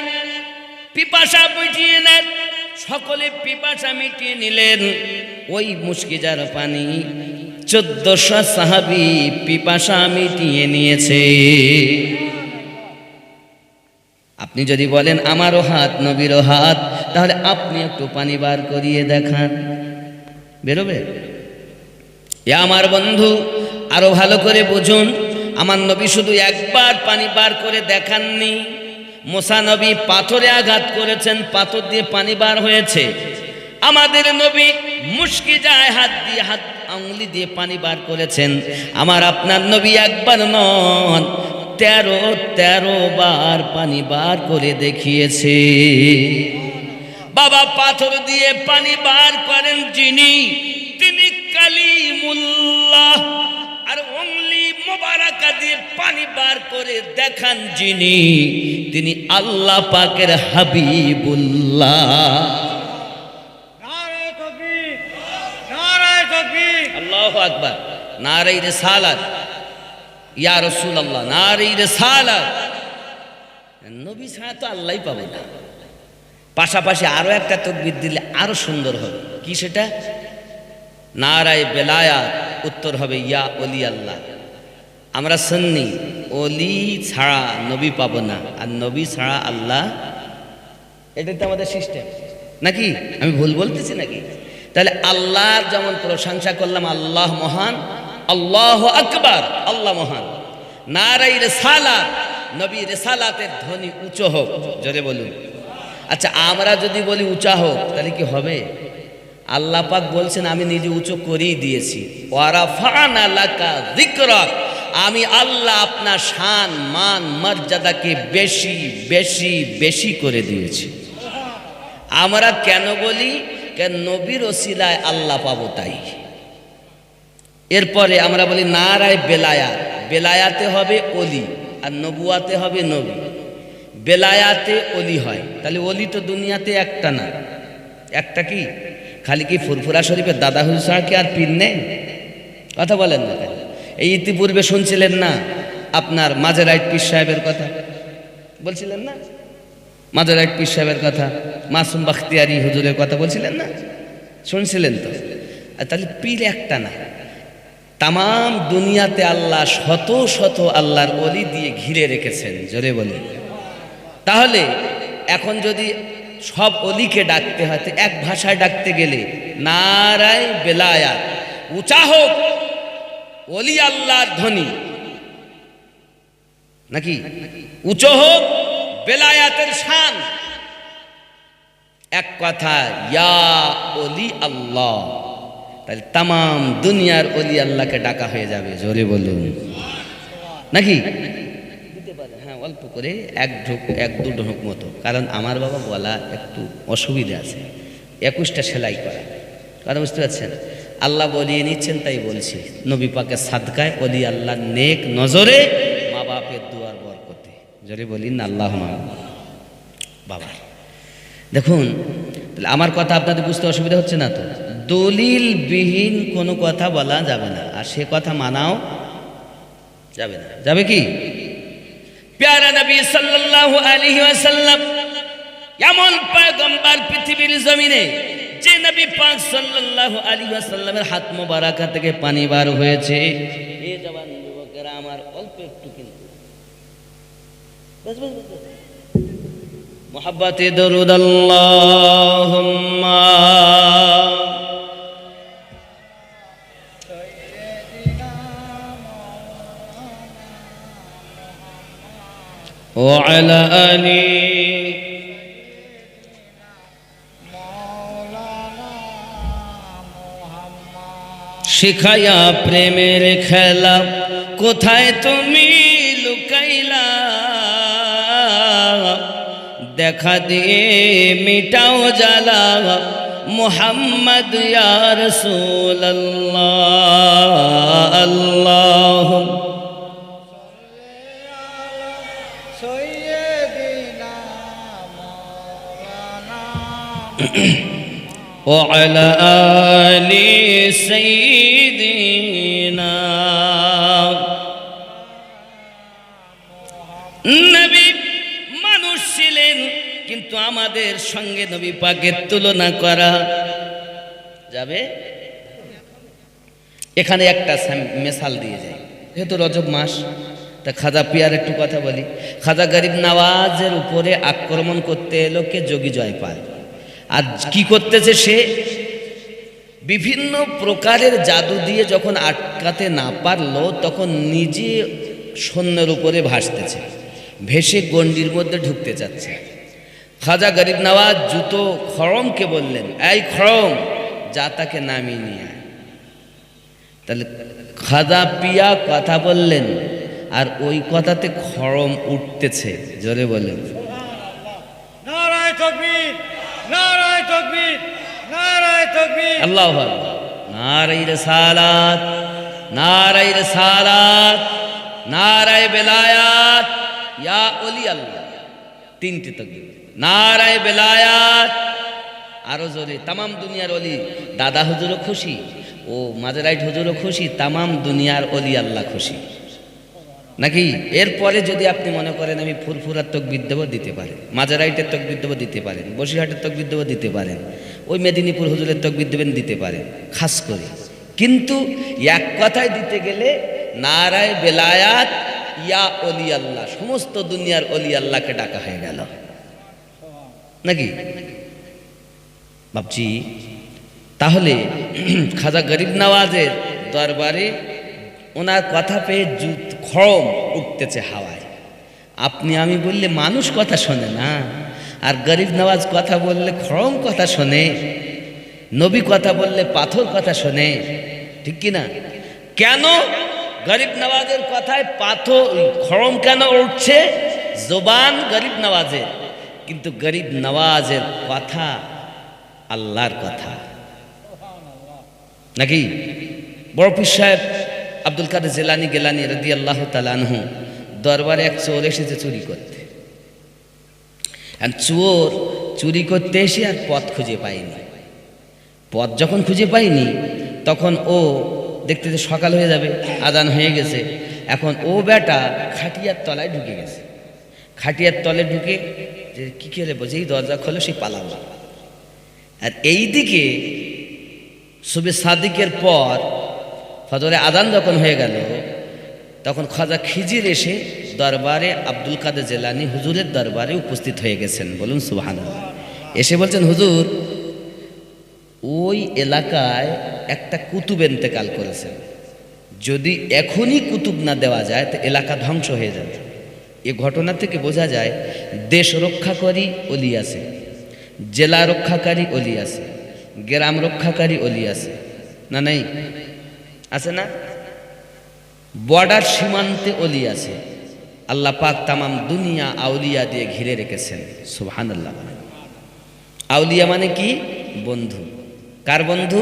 পিপাসা মিটিয়ে নেন। সকলে পিপাসা মিটিয়ে নিলেন। ওই মুশকিজার পানি 1400 সাহাবী পিপাসা মিটিয়ে নিয়েছে। আপনি যদি বলেন আমারও হাত নবীরও হাত, তাহলে আপনি একটু পানি বার করিয়ে দেখান, বেরোবে? আমার বন্ধু আরো ভালো করে বুঝুন, আমার নবী শুধু একবার পানি বার করে দেখাননি। মুসা নবী পাথরে আঘাত করেছেন, পাথর দিয়ে পানি বার হয়েছে। আমাদের নবী মুশকি যায় হাত দিয়ে, হাত আঙুলি দিয়ে পানি বার করেছেন। আমার আপনার নবী একবার নন 13 বার পানি বার করে দেখিয়েছে। বাবা পাথর দিয়ে পানি বার করেন যিনি, তিনি কালিমুল্লাহ। আর অঙ্গুলি মোবারকা দিয়ে পানি বার করে দেখান যিনি, তিনি আল্লাহ পাকের হাবিবুল্লাহ। নারে তাকবীর, নারে তাকবীর, আল্লাহু আকবার, নারে রিসালাত, ইয়া রাসূলুল্লাহ, নারে রিসালাত। নবী ছাড়া তো আল্লাহই পাবে না। পাশাপাশি আরো একটা তাকবীর দিলে আরো সুন্দর হবে। কি সেটা? নারায়ে বেলায়াত, উত্তর হবে ইয়া ওলি আল্লাহ। আমরা সুন্নি, ওলি ছাড়া নবী পাবো না, আর নবী ছাড়া আল্লাহ। এটা তো আমাদের সিস্টেম, নাকি? আমি ভুল বলতেছি নাকি? তাহলে আল্লাহর যেমন প্রশংসা করলাম, আল্লাহ মহান, আল্লাহু আকবার, আল্লাহ মহান। নারায়ে রিসালাত, নবী রিসালাতের ধ্বনি উঁচু হোক, জোরে বলুন। আচ্ছা আমরা যদি বলি উঁচা হোক তাহলে কি হবে? আল্লাহ পাক বলছেন আমি নিজে উঁচু করেই দিয়েছি। ওয়ারাফানা লাকা যিকরাক, আমি আল্লাহ আপনার শান মান মর্যাদাকে বেশি বেশি বেশি করে দিয়েছি। আমরা কেন বলি? কেন নবীর ওসিলায় আল্লাহ পাবো তাই। এরপরে আমরা বলি নারায়ে বেলায়াত, বেলায়াতে হবে অলি আর নবুয়াতে হবে নবী। বেলায়াতে অলি হয়, তাহলে অলি তো দুনিয়াতে একটা না। একটা কি? খালি কি ফুরফুরা শরীফের দাদা হুজুর ছাড়া কি আর পীর নেই? কথা বলেন না কেন? এই ইতিপূর্বে শুনছিলেন না আপনার মাজারাইট পীর সাহেবের কথা? বলছিলেন না মাজারাইট পীর সাহেবের কথা, মাসুম বাখতিয়ারি হুজুরের কথা বলছিলেন না? শুনছিলেন তো? তাহলে পীর একটা না, তামাম দুনিয়াতে আল্লাহ শত শত আল্লাহর অলি দিয়ে ঘিরে রেখেছেন, জোরে বলি। তাহলে এখন যদি সব অলিকে ডাকতে হয় তো এক ভাষায় ডাকতে গেলে নারায়ে বেলায়াত, উঁচা হোক অলি আল্লাহর ধ্বনি, নাকি উঁচু হোক বেলায়াতের শান। এক কথা ইয়া অলি আল্লাহ, তাহলে তামাম দুনিয়ার অলি আল্লাহকে ডাকা হয়ে যাবে, জোরে বলুন, নাকি? হ্যাঁ অল্প করে এক দু ঢোক মতো, কারণ আমার বাবা বলা একটু অসুবিধা আছে, 21টা সেলাই করা, কথা বুঝতে পারছেন? আল্লাহ বলিয়ে নিচ্ছেন তাই বলছি। নবী পাকের সাদকায় অলি আল্লাহ নেক নজরে মা বাপের দুয়ার বরকতে, জোরে বলিন আল্লাহুম্মা। বাবা দেখুন, তাহলে আমার কথা আপনাদের বুঝতে অসুবিধা হচ্ছে না তো? দলিল বিহীন কোনো কথা বলা যাবে না, আর সে কথা মানাও যাবে না। যাবে কি? প্যারা নবী সাল্লাল্লাহু আলাইহি ওয়াসাল্লাম এমন পয়গম্বর পৃথিবীর জমিনে, যে নবী পাক সাল্লাল্লাহু আলাইহি ওয়াসাল্লামের হাত মোবারকা থেকে পানি বার হয়েছে। এই জওয়ান যুবকেরা আমার, অল্প একটু কিন্তু মোহাব্বতে দরুদ আল্লাহুম্মা ওয়া আলা আলি শিখায়া প্রেমের খেলা কোথায় তুমি লুকাইলা দেখা দিয়ে মিটাও জ্বালা মুহাম্মদ ইয়া রাসূলুল্লাহ আল্লাহ সৈয়দিনা মাওলানা وعلى آل سيدنا নবী মানুষ ছিলেন কিন্তু আমাদের সঙ্গে নবী পাকের তুলনা করা যাবে। এখানে একটা মিসাল দিয়ে যায়, যেহেতু রজব মাস, তা খাজা পিয়ার একটু কথা বলি। খাজা গরিব নওয়াজের উপরে আক্রমণ করতে এলো কে? যোগী জয়পাল। আর কি করতেছে সে? বিভিন্ন প্রকারের জাদু দিয়ে যখন আটকাতে না পারলো তখন নিজে সৈন্যের উপরে ভাসতেছে, ভেসে গণ্ডির মধ্যে ঢুকতে চাচ্ছে। খাজা গরিব নওয়াজ জুতো খড়মকে বললেন, এই খড়ম, যা তাকে নামিয়ে নিয়ে আয়। তাহলে খাজা পিয়া কথা বললেন আর ওই কথাতে খড়ম উঠতেছে। জোরে বললেন নারায়ে তাকবীর, নারায়ে তাকবীর, নারায়ে তাকবীর। আল্লাহু আকবার। নারায়ে রিসালাত, নারায়ে রিসালাত, নারায়ে বেলায়াত, ইয়া ওলি আল্লাহ। তিনটি তাকবীর। নারায়ে বেলায়াত, আরো জোরে। তামাম দুনিয়ার ওলি, দাদা হুজুরও খুশি, ও মাজারাইট হুজুরও খুশি, তামাম দুনিয়ার ওলি আল্লাহ খুশি নাকি? এরপরে যদি আপনি মনে করেন আমি ফুরফুরার তকবীর দেবো, দিতে পারেন। মাজারাইটের তকবীর দেবো, দিতে পারেন। বসিরহাটের তকবীর দেবো, দিতে পারেন। ওই মেদিনীপুর হুজুরের তকবীর দেবেন, দিতে পারেন, খাস করে। কিন্তু এক কথায় দিতে গেলে নারায়ে বেলায়াত, ইয়া ওলি আল্লাহ, সমস্ত দুনিয়ার ওলি আল্লাহকে ডাকা হয়ে গেল নাকি বাপজি? তাহলে খাজা গরিব নওয়াজের দরবারে ওনার কথা পেয়ে খড়ম উঠতেছে হাওয়ায়। আপনি আমি বললে মানুষ কথা শোনে না, আর গরিব নওয়াজ কথা বললে খড়ম কথা শোনে, নবী কথা বললে পাথর কথা শোনে, ঠিক কি না? কেন গরিব নওয়াজের কথায় পাথর খড়ম কেন উঠছে? জবান গরিব নওয়াজের, কিন্তু গরিব নওয়াজের কথা আল্লাহর কথা নাকি? বড় পীর সাহেব আব্দুল কাদের জিলানী গিলানী রাদিয়াল্লাহু তাআলা আনহু দরবারে এক চোর এসেছে চুরি করতে। আর চোর চুরি করতে এসে আর পথ খুঁজে পায়নি। পথ যখন খুঁজে পায়নি তখন ও দেখতে যে সকাল হয়ে যাবে, আজান হয়ে গেছে। এখন ও বেটা খাটিয়ার তলায় ঢুকে গেছে। খাটিয়ার তলে ঢুকে যে কী খেলে বোঝে, এই দরজা খোলো, সে পালালো। আর এই দিকে সুবে সাদিকের পর ফজরে আজান যখন হয়ে গেল তখন খাজা খিজির এসে দরবারে আব্দুল কাদের জিলানী হুজুরের দরবারে উপস্থিত হয়ে গেছেন। বলুন সুবহানাল্লাহ। এসে বলছেন, হুজুর, ওই এলাকায় একটা কুতুব ইন্তেকাল করেছেন, যদি এখনই কুতুব না দেওয়া যায় তো এলাকা ধ্বংস হয়ে যাবে। এ ঘটনা থেকে বোঝা যায় দেশ রক্ষাকারী অলি আছে, জেলা রক্ষাকারী অলি আছে, গ্রাম রক্ষাকারী অলি আছে না? নাই? আছে না? বর্ডার সীমান্তে অলি আছে। আল্লাহ পাক তামাম দুনিয়া আউলিয়া দিয়ে ঘিরে রেখেছেন। সুবহানাল্লাহ। আউলিয়া মানে কি? বন্ধু। কার বন্ধু?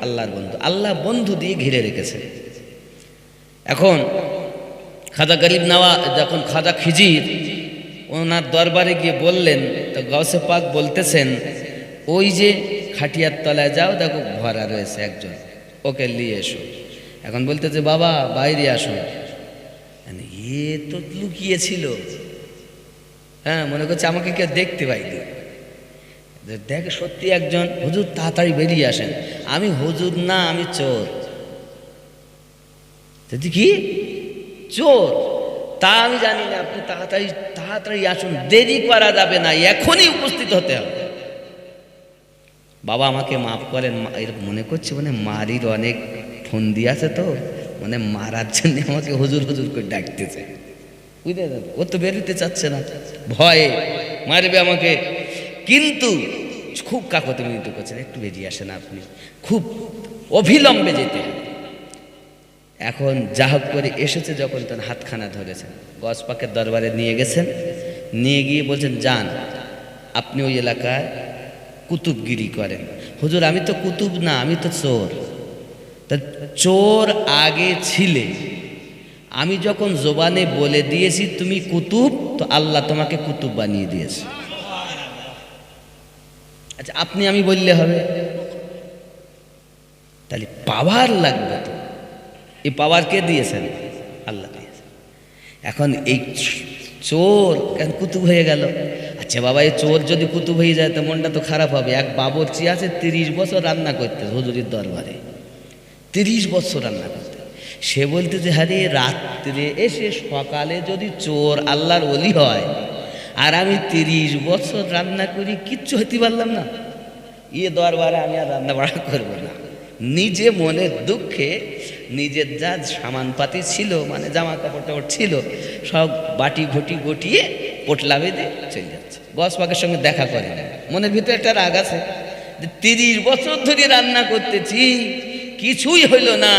আল্লাহর বন্ধু। আল্লাহ বন্ধু দিয়ে ঘিরে রেখেছেন। এখন খাজা গরিব নওয়াজ যখন খাজা খিজির ওনার দরবারে গিয়ে বললেন, তো গাউসে পাক বলতেছেন, ওই যে খাটিয়ার তলায় যাও, দেখো ভরা রয়েছে একজন, ওকে নিয়ে এসো। এখন বলতেছে, বাবা বাইরে আসুন। এ তো লুকিয়েছিল, হ্যাঁ, মনে করছে আমাকে কেউ দেখতে পাইনি। দেখে সত্যি একজন। হুজুর তাড়াতাড়ি বেরিয়ে আসেন। আমি হুজুর না, আমি চোর। কি চোর? তা আমি জানি না, আপনি তাড়াতাড়ি তাড়াতাড়ি আসুন, দেরি করা যাবে না, এখনই উপস্থিত হতে হবে। বাবা আমাকে মাফ করেন, এরকম মনে করছে মানে মারির অনেক ফোন দিয়ে আছে তো, মানে মারার জন্য আমাকে হুজুর হুজুর করে ডাকতেছে, বুঝতে পারেন? ও তো বেরোতে চাচ্ছে না, ভয়ে মারবে আমাকে। কিন্তু খুব কাকতি মিনতি করছেন, একটু বেরিয়ে আসেন আপনি, খুব অবিলম্বে যেতে হবে। এখন যা হোক করে এসেছে যখন, তখন হাতখানা ধরেছেন, গজ পাকের দরবারে নিয়ে গেছেন, নিয়ে গিয়ে বলছেন যান, আপনি ওই এলাকায় কুতুবগিরি করেন। হুজুর আমি তো কুতুব না, আমি তো চোর। তা চোর আগে ছিলে, আমি যখন জবানে বলে দিয়েছি তুমি কুতুব, তো আল্লাহ তোমাকে কুতুব বানিয়ে দিয়েছে। আচ্ছা আপনি আমি বললে হবে? তাহলে পাওয়ার লাগবে তো, এই পাওয়ার কে দিয়েছেন? আল্লাহ দিয়েছেন। এখন এই চোর কেন কুতুব হয়ে গেল? আচ্ছা বাবা, এই চোর যদি কুতুব হয়ে যায় তো মনটা তো খারাপ হবে। এক বাবুর্চি আছে 30 বছর রান্না করতে হুজুরের দরবারে, 30 বছর রান্না করতে। সে বলতে যে হারে রাত্রে এসে সকালে যদি চোর আল্লাহর ওলি হয়, আর আমি 30 বছর রান্না করি, কিচ্ছু হতে পারলাম না, ইয়ে দরবারে আমি আর রান্না বাড়া করবো না। নিজে মনের দুঃখে নিজের যা সামানপাতি ছিল, মানে জামা কাপড় টাপড় ছিল, সব বাটি ঘটি গটিয়ে পোটলা বেঁধে চলে যাচ্ছে। গস পাকের সঙ্গে দেখা করে না, মনের ভিতরে একটা রাগ আছে যে 30 বছর ধরে রান্না করতেছি, কিছুই হইল না,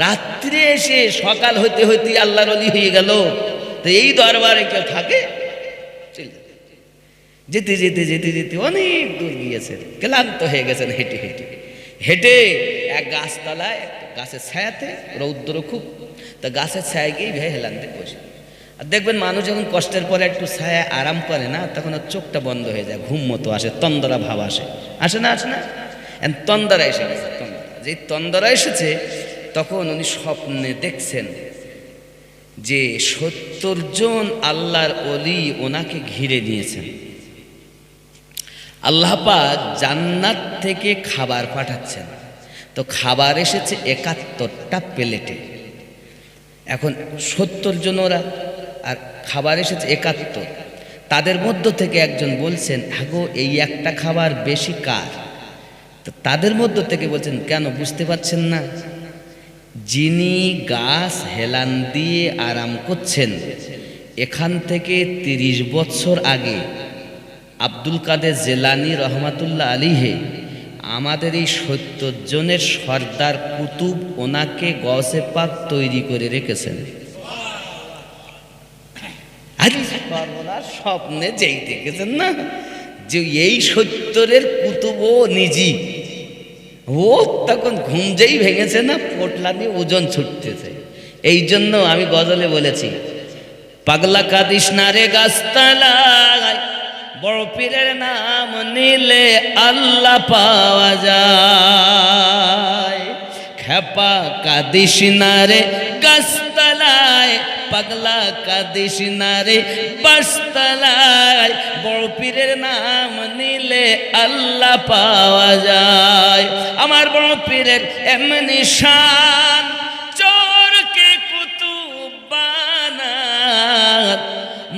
রাত্রে এসে সকাল হইতে হইতে আল্লাহর ওলি হয়ে গেল, তো এই দরবারে কেউ থাকে? চলে যেতে যেতে যেতে যেতে অনেক দূর গিয়েছেন, ক্লান্ত হয়ে গেছেন, হেঁটে হেঁটে হেঁটে এক গাছতলায়, গাছের ছায়াতে, রৌদ্র খুব, তা গাছের ছায়া গিয়ে ভেয়ে হেলানতে বসে। আর দেখবেন মানুষ যখন কষ্টের পরে একটু ছায়া আরাম করে না, তখন ওর চোখটা বন্ধ হয়ে যায়, ঘুম মতো আসে, তন্দরা ভাব আসে, আসে না? আসে না? তন্দরা এসে গেছে। যেই তন্দরা এসেছে তখন উনি স্বপ্নে দেখছেন যে 70 জন আল্লাহর ওলি ওনাকে ঘিরে নিয়েছেন। আল্লাহ পাক জান্নাত থেকে খাবার পাঠাচ্ছেন, তো খাবার এসেছে 71টা প্লেটে। এখন 70 জন ওরা, আর খাবার এসেছে 71। তাদের মধ্য থেকে একজন বলছেন, আগো এই একটা খাবার বেশি কার? তো তাদের মধ্য থেকে বলছেন, কেন বুঝতে পারছেন না? যিনি গাছ হেলান দিয়ে আরাম করছেন, এখান থেকে 30 বছর আগে আব্দুল কাদের জেলানি রহমাতুল্লাহ আলিহে আমাদের এই 70 জনের সর্দার কুতুব ওনাকে গসে পাক তৈরি করে রেখেছেন। স্বপ্নে যেই দেখেছেন না যে এই 70-এর কুতুব ও নিজে, ও তখন ঘুম যেই ভেঙেছে না, পোটলা দিয়ে ওজন ছুটতেছে। এই জন্য আমি গজলে বলেছি, পাগলা কাদিস না রে গাছতলায়, বড় পীরের নাম নিলে আল্লাহ পাওয়া যায়। খেপা কাদিস না রে গাছতলায়, পাগলা কাদিস না রে বাসতলায়, বড় পীরের নাম নিলে আল্লাহ পাওয়া যায়। আমার বড় পীরের এমনি শান, চোরকে কুতুব বানান,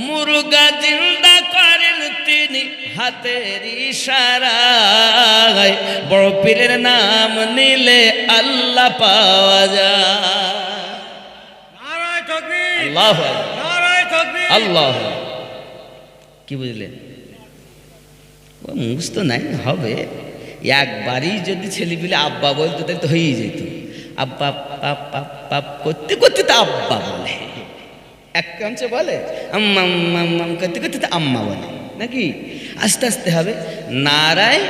মুরগা জিন্দা করেন তিনি হাতের ইশারায়। বড় পীরের নাম নিলে আল্লাহ পাওয়া যায়। নারায়ে তাকবীর, আল্লাহু আকবার, নারায়ে তাকবীর। আল্লাহ। কি বুঝলেন? ও মুখস্থ নাই, হবে একবারই যদি ছেলেপিলে আব্বা বলতো তাহলে তো হয়েই যেত। আব্বা পাপ পাপ পাপ করতে করতে তো আব্বা বলে, এক কামচে বলে, আম্মা আম্মা আম্মা করতে করতে তো আম্মা বলে, নাকি? আস্তে আস্তে হবে। নারায়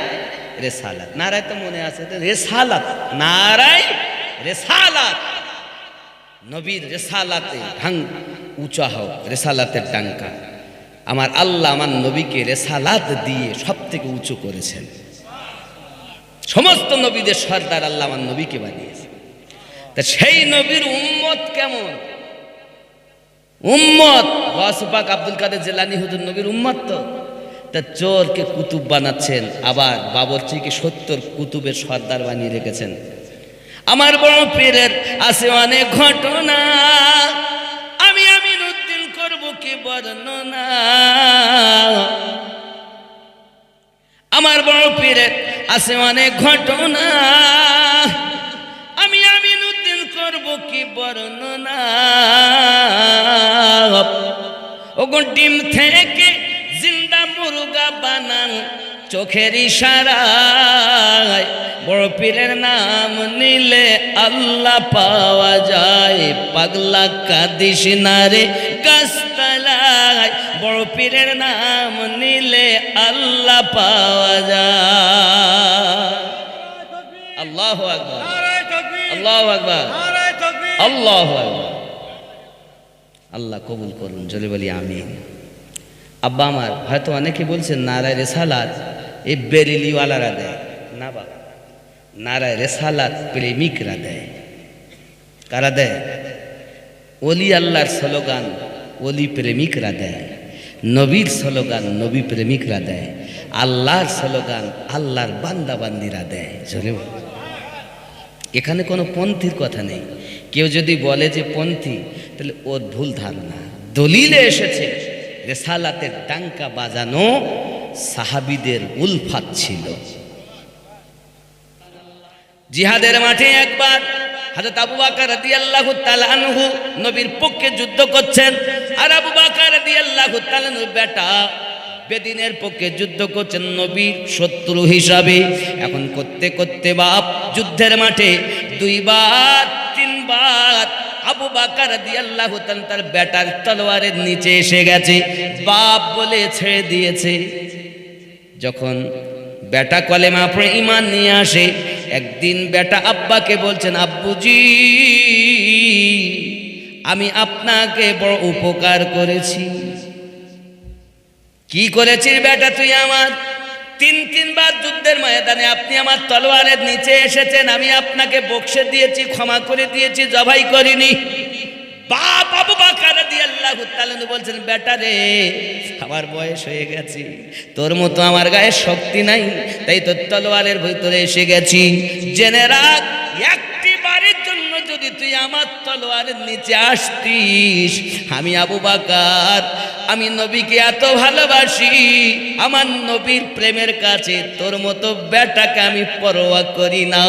রেসালাত, নারায় তো মনে আছে, রেসালাত, নারায় রেসালাত, নবীর রেসালাতে ঢাং উঁচা হোক, রেসালাতের ডাঙ্কা। আমার আল্লাহ আমার নবীকে রেসালাত দিয়ে সব থেকে উঁচু করেছেন। সমস্ত নবীদের সর্দার আল্লাহ আমার নবীকে বানিয়েছে। তা সেই নবীর উম্মত কেমন? উম্মত গাউস পাক আব্দুল কাদের জেলানী হুজুর নবীর উম্মত তো। তা চোরকে কুতুব বানাচ্ছেন, আবার বাবরচিকে 70 কুতুবের সর্দার বানিয়ে রেখেছেন। আমার বড় পীরের আছে অনেক ঘটনা, আমি আমিনুদ্দিন বর্ণনা, আমার বড় পীরের আছে অনেক ঘটনা, আমি আমিনুদ্দিন করব কি বর্ণনা। ওগো ডিম থেকে জিন্দা মুরগা বানান চোখের ইশারায়, বড় পীরের নাম নিলে আল্লাহ পাওয়া যায়, পাগলা কাঁদিস না রে গাছতলায়, বড় পীরের নাম নিলে আল্লাহ পাওয়া যায়। আল্লাহু আকবার, নারায়ে তাকবীর, আল্লাহু আকবার, নারায়ে তাকবীর। আল্লাহু আকবার। আল্লাহ কবুল করুন, জোরে বলি আমিন। আব্বা আমার হয়তো অনেকে বলছেন নারায় রেসালাত এই বেরিলিওয়ালারা দেয় না, বাবা নারায় রেসালাত প্রেমিকরা দেয়। কারা দেয়? ওলি আল্লাহর স্লোগান ওলি প্রেমিকরা দেয়, নবীর স্লোগান নবী প্রেমিকরা দেয়, আল্লাহর স্লোগান আল্লাহর বান্দা বান্দিরা দেয়। জোরে বল। এখানে কোনো পন্থীর কথা নেই। কেউ যদি বলে যে পন্থী, তাহলে ওর ভুল ধারণা। দলিলে এসেছে রেসালাতের ডাঙ্কা বাজানো সাহাবীদের উলফাত ছিল। জিহাদের মাঠে একবার হযরত আবু বকর রাদিয়াল্লাহু তাআলা আনহু নবীর পক্ষে যুদ্ধ করছেন, আর আবু বকর রাদিয়াল্লাহু তাআলা আনহু বেটা বেদিনের পক্ষে যুদ্ধ করছেন নবীর শত্রু হিসাবে। এখন করতে করতে বাপ যুদ্ধের মাঠে দুইবার তিনবার আবু বকর রাদিয়াল্লাহু তাআলা তার বেটার তলোয়ারের নিচে এসে গেছে, বাপ বলে ছেড়ে দিয়েছে। যখন বেটা কলেমা পড়ে ঈমান নিয়ে আসে, একদিন বেটা আব্বাকে বলছেন, আব্বুজি আমি আপনাকে বড় উপকার করেছি। কি করেছিস বেটা তুই আমার? তিনবার যুদ্ধের ময়দানে আপনি আমার তলোয়ারের নিচে এসেছেন, আমি আপনাকে বক্সে দিয়েছি, ক্ষমা করে দিয়েছি, জবাই করিনি। বাপ আবু বকর রাদিয়াল্লাহু তাআলা বলছেন, বেটা রে আমার বয়স হয়ে গেছে, তোর মতো আমার গায়ে শক্তি নাই, তাই তোর তলোয়ারের ভিতরে এসে গেছি। জেনে রাখ, একটি বারের জন্য যদি তুই আমার তলোয়ারের নিচে আসতিস, আমি আবু বকর আমি নবীকে এত ভালোবাসি, আমার নবীর প্রেমের কাছে তোর মতো বেটাকে আমি পরোয়া করি না।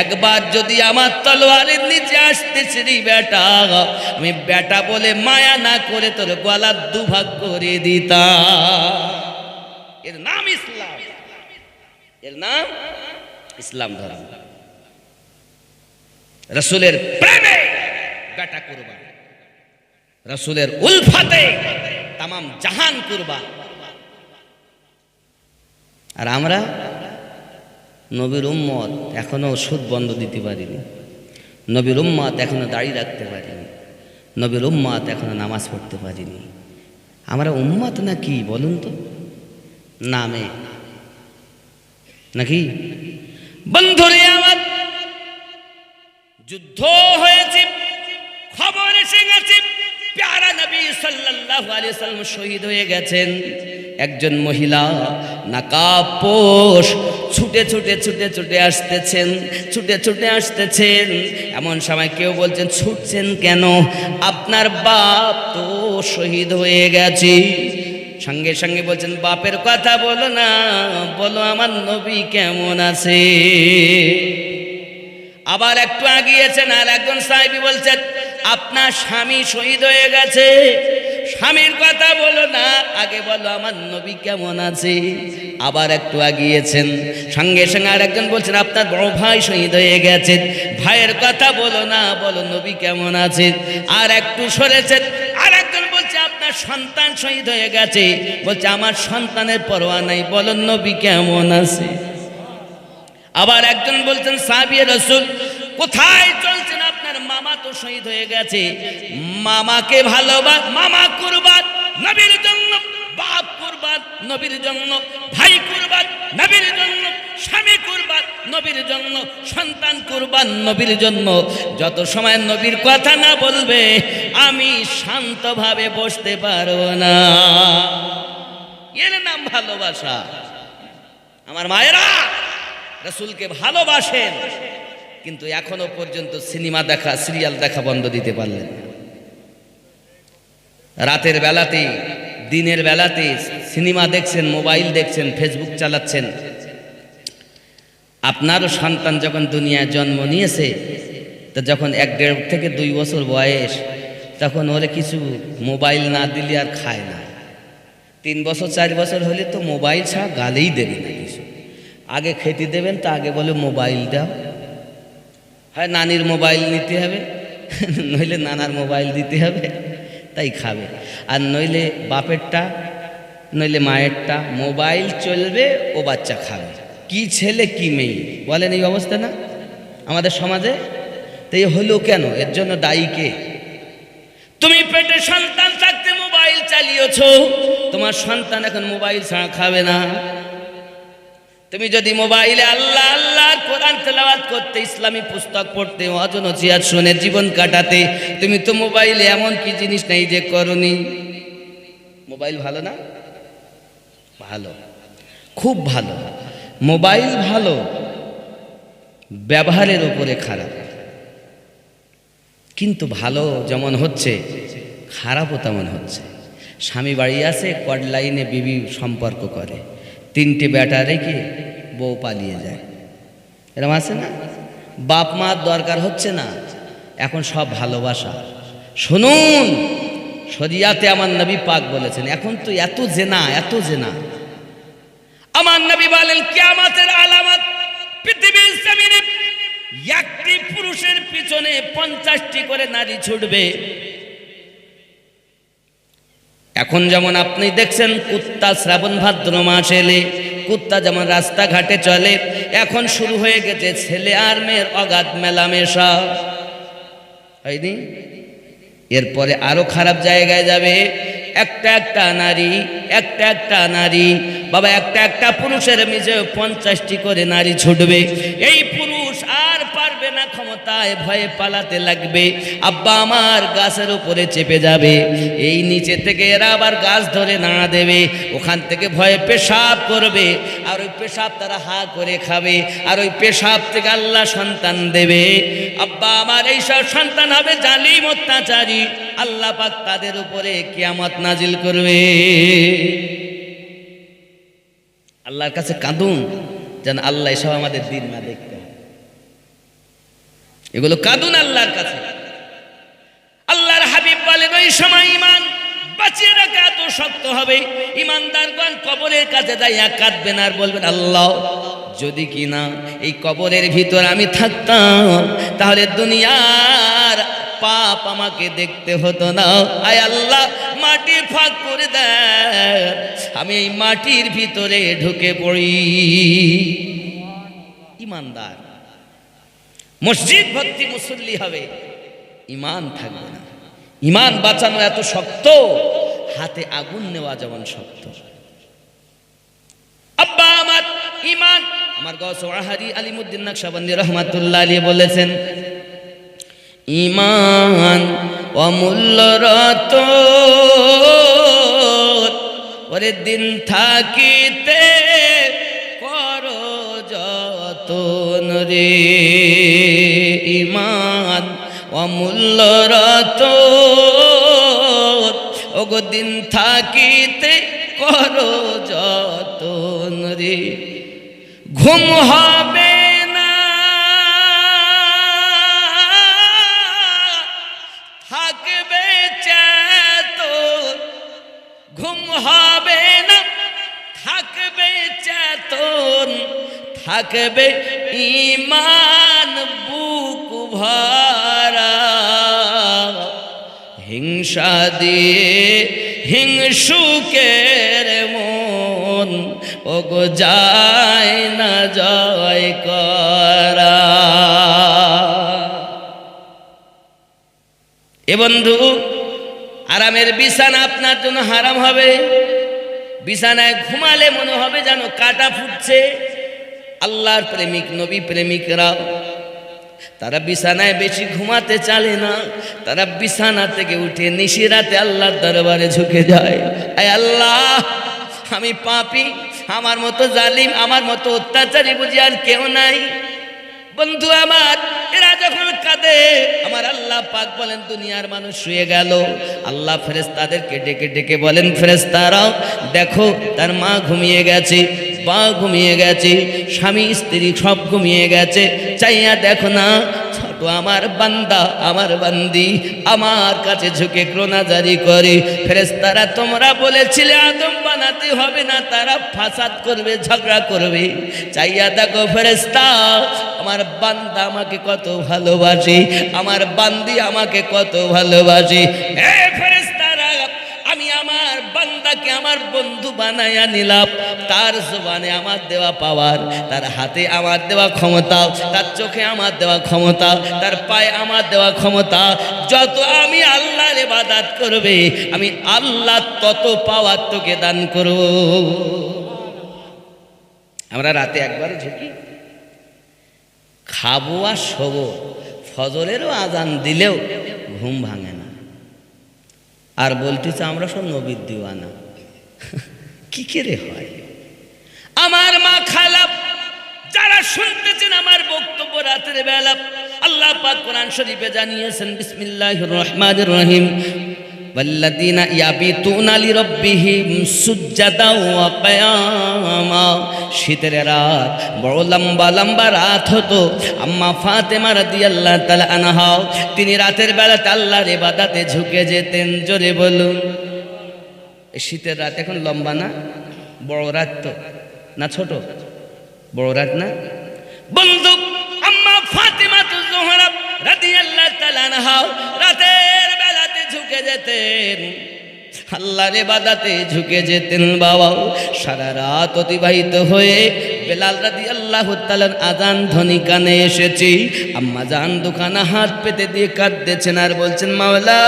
একবার যদি আমার তলোয়ারের নিচে আসতিস রে বেটা, আমি বেটা বলে মায়া না করে তোর গলা দুভাগ করে দিতাম। এর নাম ইসলাম, এর নাম ইসলাম ধর্ম। রাসূলের প্রেমে বেটা কুরবান, রাসূলের উলফাতে তামাম জাহান কুরবান। আর আমরা নবীর উম্মত এখনো সুদ বন্ধ দিতে পারিনি, নবীর উম্মত এখনো দাড়ি রাখতে পারিনি, নবীর উম্মত এখনো নামাজ পড়তে পারিনি। আমরা উম্মত নাকি বলুন তো? নামে নাকি? বন্ধুরে আমার, যুদ্ধ হয়েছে, খবর এসে গেছে প্যারা নবী সাল্লাল্লাহু আলাইহি সাল্লাম শহীদ হয়ে গেছেন। একজন মহিলা নাকাপোশ ছুটে ছুটে ছুটে ছুটে আসতেছেন, ছুটে ছুটে আসতেছেন। এমন সময় কেউ বলছেন, ছুটছেন কেন? আপনার বাপ তো শহীদ হয়ে গেছে। সঙ্গে সঙ্গে বলছেন, বাপের কথা বলো না, বলো আমার নবী কেমন আছে। আবার একটু আগিয়েছেন, আর একজন সাহাবী বলছেন, আপনার স্বামী শহীদ হয়ে গেছে, স্বামীর কথা বলো না, আগে বলো আমার নবী কেমন আছে। আবার একটু আগিয়েছেন, সঙ্গে সঙ্গে আর একজন বলছেন, আপনার বড় ভাই শহীদ হয়ে গেছে, ভাইয়ের কথা বলো না, বলো নবী কেমন আছে। আর একটু সরেছেন, আর একজন বলছে, আপনার সন্তান শহীদ হয়ে গেছে, বলছে আমার সন্তানের পরোয়া নাই, বলো নবী কেমন আছে। আবার একজন বলছেন, সাহাবী রাসূল কোথায় চলছেন? আপনার মামা তো শহীদ হয়ে গেছে, মামাকে ভালোবাস, মামা কুরবান নবীর জন্য, বাপ কুরবান নবীর জন্য, ভাই কুরবান নবীর জন্য, স্বামী কুরবান নবীর জন্য, সন্তান কুরবান নবীর জন্য। যত সময় নবীর কথা না বলবে, আমি শান্তভাবে বসতে পারবো না। এর নাম ভালোবাসা। আমার মায়েরা রাসূলকে ভালোবাসেন, কিন্তু এখনো পর্যন্ত সিনেমা দেখা, সিরিয়াল দেখা বন্ধ দিতে পারলেন না। রাতের বেলাতে, দিনের বেলাতে সিনেমা দেখছেন, মোবাইল দেখছেন, ফেসবুক চালাচ্ছেন। আপনারও সন্তান যখন দুনিয়ায় জন্ম নিয়েছে, তো যখন 1-1.5 থেকে 2 বছর বয়স, তখন ওরে কিছু মোবাইল না দিলে আর খায় না। 3 বছর 4 বছর হলে তো মোবাইল ছাড়া গালেই দেবে না কিছু। আগে খেতে দেবেন তো আগে বলে মোবাইল দাও, হয় নানির মোবাইল নিতে হবে, নইলে নানার মোবাইল দিতে হবে, তাই খাবে। আর নইলে বাপেরটা, নইলে মায়েরটা, মোবাইল চলবে, ও বাচ্চা খাবে। কি ছেলে কি মেয়ে বলেন, এই অবস্থা না আমাদের সমাজে? তো এই হলো কেন? এর জন্য দায়ী কে? তুমি পেটে সন্তান থাকতে মোবাইল চালিয়েছো, তোমার সন্তান এখন মোবাইল ছাড়া খাবে না। তুমি যদি মোবাইলে আল্লাহ আল্লাহ কোরআন তেলাওয়াত করতে, ইসলামী পুস্তক পড়তে, ওয়াজ নসিহত শুনে জীবন কাটাতে, তুমি তো মোবাইলে এমন কি জিনিস নেই যে করনি। মোবাইল ভালো না? ভালো, খুব ভালো। মোবাইল ভালো, ব্যবহারের উপরে খারাপ। কিন্তু ভালো যেমন হচ্ছে, খারাপও তেমন হচ্ছে। স্বামী বাড়ি আছে, কড লাইনে বিবি সম্পর্ক করে, 3টে বেটা রেখে বউ পালিয়ে যায়, এরকম আছে না? বাপ মার দরকার হচ্ছে না, এখন সব ভালোবাসা। শুনুন, শরিয়াতে আমার নবী পাক বলেছেন, এখন তো এত জেনা, এত জেনা। আমার নবী বলেন, কিয়ামতের আলামত, পৃথিবীর জমিনে একটি পুরুষের পিছনে 50টি করে নারী ছুটবে। এখন যেমন আপনি দেখছেন কুত্তা শ্রাবণ ভাদ্র মাস এলে কুত্তা যেমন রাস্তাঘাটে চলে, এখন শুরু হয়ে গেছে ছেলে আর মেয়ের অগাধ মেলামেশা, হয়নি? এরপরে আরো খারাপ জায়গায় যাবে। একটা নারী বাবা, একটা পুরুষের মিজে 50টি করে নারী ছুটবে। এই পুরুষ আর পারবে না, ক্ষমতায় ভয়ে পালাতে লাগবে। আব্বা আমার গাছের উপরে চেপে যাবে, এই নিচে থেকে এরা আবার গাছ ধরে নাড়া দেবে, ওখান থেকে ভয়ে পেশাব করবে, আর ওই পেশাব তারা হা করে খাবে, আর ওই পেশাব থেকে আল্লাহ সন্তান দেবে। আব্বা আমার এইসব সন্তান হবে জালিম, অত্যাচারী। আল্লাহ পাক তাদের উপরে কিয়ামত নাজিল করবে। আল্লাহর কাছে কাঁদুন, যেন আল্লাহ এসব আমাদের দিন না দেখতে হয়। এগুলো কাঁদুন আল্লাহর কাছে। আল্লাহর হাবিব বলেন, ওই সময় ঈমান বাঁচিয়ে রাখা এত শক্ত হবে, ঈমানদারগণ কবরের কাছে যাইয়া কাঁদবেন আর বলবেন, আল্লাহ যদি কিনা এই কবরের ভিতর আমি থাকতাম, তাহলে দুনিয়ার পাপ আমাকে দেখতে হতো না। আয় আল্লাহ, মাটি ফাঁক করে দেয়, আমি এই মাটির ভিতরে ঢুকে পড়ি। ঈমানদার মসজিদ ভর্তি মুসল্লি হবে, ঈমান থাকবে না। ঈমান বাঁচানো এত শক্ত, হাতে আগুন নেওয়া যেমন শক্ত। আব্বা আমার ঈমান, আমার গৌস আহারি আলিমুদ্দিন নকশবন্দি রহমাতুল্লাহ আলাইহি বলেছেন, ঈমান অমূল্য রতন, ওরে দিন থাকিতে করো যতন রে। ঈমান অমূল্য রতন, ওগো দিন থাকিতে করো যতন রে। ঘুম হবে না, থাকবে চেতন। ঘুম হবে না, থাকবে চেতন, থাকবে ঈমান বুক ভরা। হিংসা দিয়ে হিংসুকের মন, ওগো যায় না জয় করা। এ বন্ধু, আরামের বিছানা আপনার জন্য হারাম হবে। বিছানায় ঘুমালে মনে হবে যেন কাটা ফুটছে। আল্লাহর প্রেমিক, নবী প্রেমিকরা, তারা বিছানায় বেশি ঘুমাতে চালে না, তারা বিছানা থেকে উঠে নিশিরাতে আল্লাহর দরবারে ঝুঁকে যায়। আয় আল্লাহ, আমি পাপী, আমার মতো জালিম, আমার মতো অত্যাচারী বুঝি আর কেউ নাই। বন্ধু আমার, এরা যখন কাঁদে, আমার আমার আল্লাহ পাক বলেন দুনিয়ার মানুষ শুয়ে গেল, আল্লাহ ফেরেশতাদেরকে ডেকে ডেকে বলেন, ফেরেশতারাও দেখো তার মা ঘুমিয়ে গেছে, বা ঘুমিয়ে গেছে, স্বামী স্ত্রী সব ঘুমিয়ে গেছে, চাইয়া দেখো না ছোট আমার বান্দা আমার বান্দি আমার কাছে ঝুঁকে ক্রোনাজারি করে। ফেরেশতারা তোমরা বলেছিলে আদম বানাতে হবে না, তারা ফাসাদ করবে, ঝগড়া করবে, চাইয়া দেখো ফেরেশতা আমার বান্দা আমাকে কত ভালোবাসে, আমার বান্দি আমাকে কত ভালোবাসে। হে ফেরেশতারা, আমি আমার বান্দাকে আমার বন্ধু বানাইয়া নিলাম, তার জবানে আমার দেওয়া পাওয়ার, তার হাতে আমার দেওয়া ক্ষমতা, তার চোখে আমার দেওয়া ক্ষমতা, তার পায়ে আমার দেওয়া ক্ষমতা, যত আমি আল্লাহর ইবাদত করবে আমি আল্লাহ তত পাওয়ার তোকে দান করব। আমরা রাতে একবার ঝুঁকি, খাবো আর শোবো, ফজরেরও আজান দিলেও ঘুম ভাঙে না, আর বলতেছে আমরা সব নবীর দিওয়ানা। কি করে হয়? আমার মা খালা যারা শুনতেছেন আমার বক্তব্য রাতের বেলা, আল্লাহ পাক কোরআন শরীফে জানিয়েছেন বিসমিল্লাহির রহমানির রহিম, ওয়াল্লাযীনা ইয়াবিতুনা লিরাব্বিহিম সুজ্জাদাও ওয়া কিয়ামা। শীতের রাত বড় লম্বা লম্বা রাত হতো। আম্মা ফাতেমা রাদিয়াল্লাহু তাআলা আনহা তিনি রাতের বেলাতে আল্লাহর ইবাদতে ঝুঁকে যেতেন। জোরে বলুন। এই শীতের রাত এখন লম্বা না, বড় রাত তো না, ছোট বড় রাত না বন্ধু? আম্মা ফাতেমা জোহরা রাদিয়াল্লাহু তাআলা আনহা রাতের বেলাতে ঝুঁকে যেতেন, আল্লাহর ইবাদতে ঝুঁকে যেতেন। বাবা সারা রাত অতিবাহিত হয়ে বেলাল রাদিয়াল্লাহু তাআলার আযান ধ্বনি কানে এসেছে। আম্মা জান দুখানা হাত পেতে দিয়ে কাঁদতেছেন আর বলছেন, মাওলা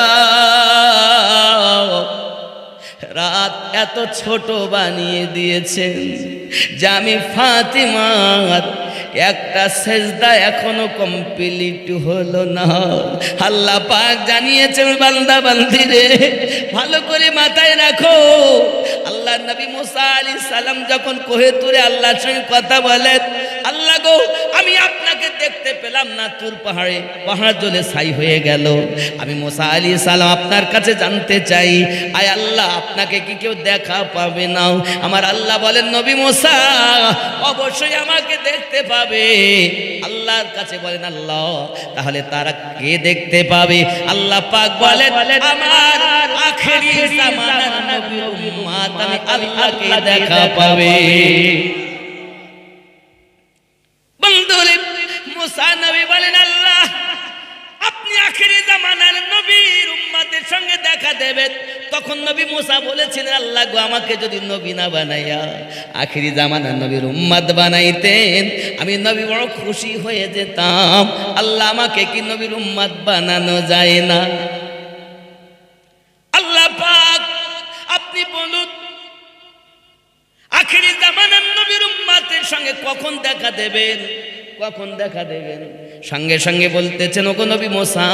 রাত এত ছোট বানিয়ে দিয়েছেন যে আমি ফাতিমার একটা সেজদা এখনো কমপ্লিট হলো না। আল্লাহ পাক জানিয়েছেন, বান্দা বান্দি রে ভালো করে মাথায় রাখো, আল্লাহ নবী মুসা আলাইহিস সালাম যখন কোহে তুরে আল্লাহর সঙ্গে কথা বলেন, আল্লাহ গো আমি আপনাকে দেখতে পেলাম না, তুর পাহাড়ে পাহাড় জ্বলে ছাই হয়ে গেল। আমি মুসা আলাইহিস সালাম আপনার কাছে জানতে চাই, আয় আল্লাহ আপনাকে কি কেউ দেখা পাবে না? আমার আল্লাহ বলেন, নবী মুসা অবশ্যই আমাকে দেখতে পাবে। আল্লাহর কাছে বলেন, আল্লাহ তাহলে তারা কে দেখতে পাবে? আল্লাহ পাক বলেন, আমার আখেরি জামানার নবীর উম্মত আমি আল্লাহকে দেখা পাবে। বন্ধুরে মুসা নবী বলেন, আল্লাহ আপনি আখেরি জামানার নবীর উম্মতের সঙ্গে দেখা দেবেন। তখন নবী মুসা বলেছিলেন, আল্লাহ গো আমাকে যদি নবী না বানাইয়া আখেরি জামানার নবীর উম্মত বানাইতেন আমি নবী বড় খুশি হয়ে যেতাম। আল্লাহ আমাকে কি নবীর উম্মত বানানো যায় না? আল্লাহ পাক আপনি বলুন আখেরি জামানার নবীর উম্মতের সঙ্গে কখন দেখা দেবেন? কখন দেখা দেবেন? সঙ্গে সঙ্গে বলতেছেন, ওগো নবী মুসা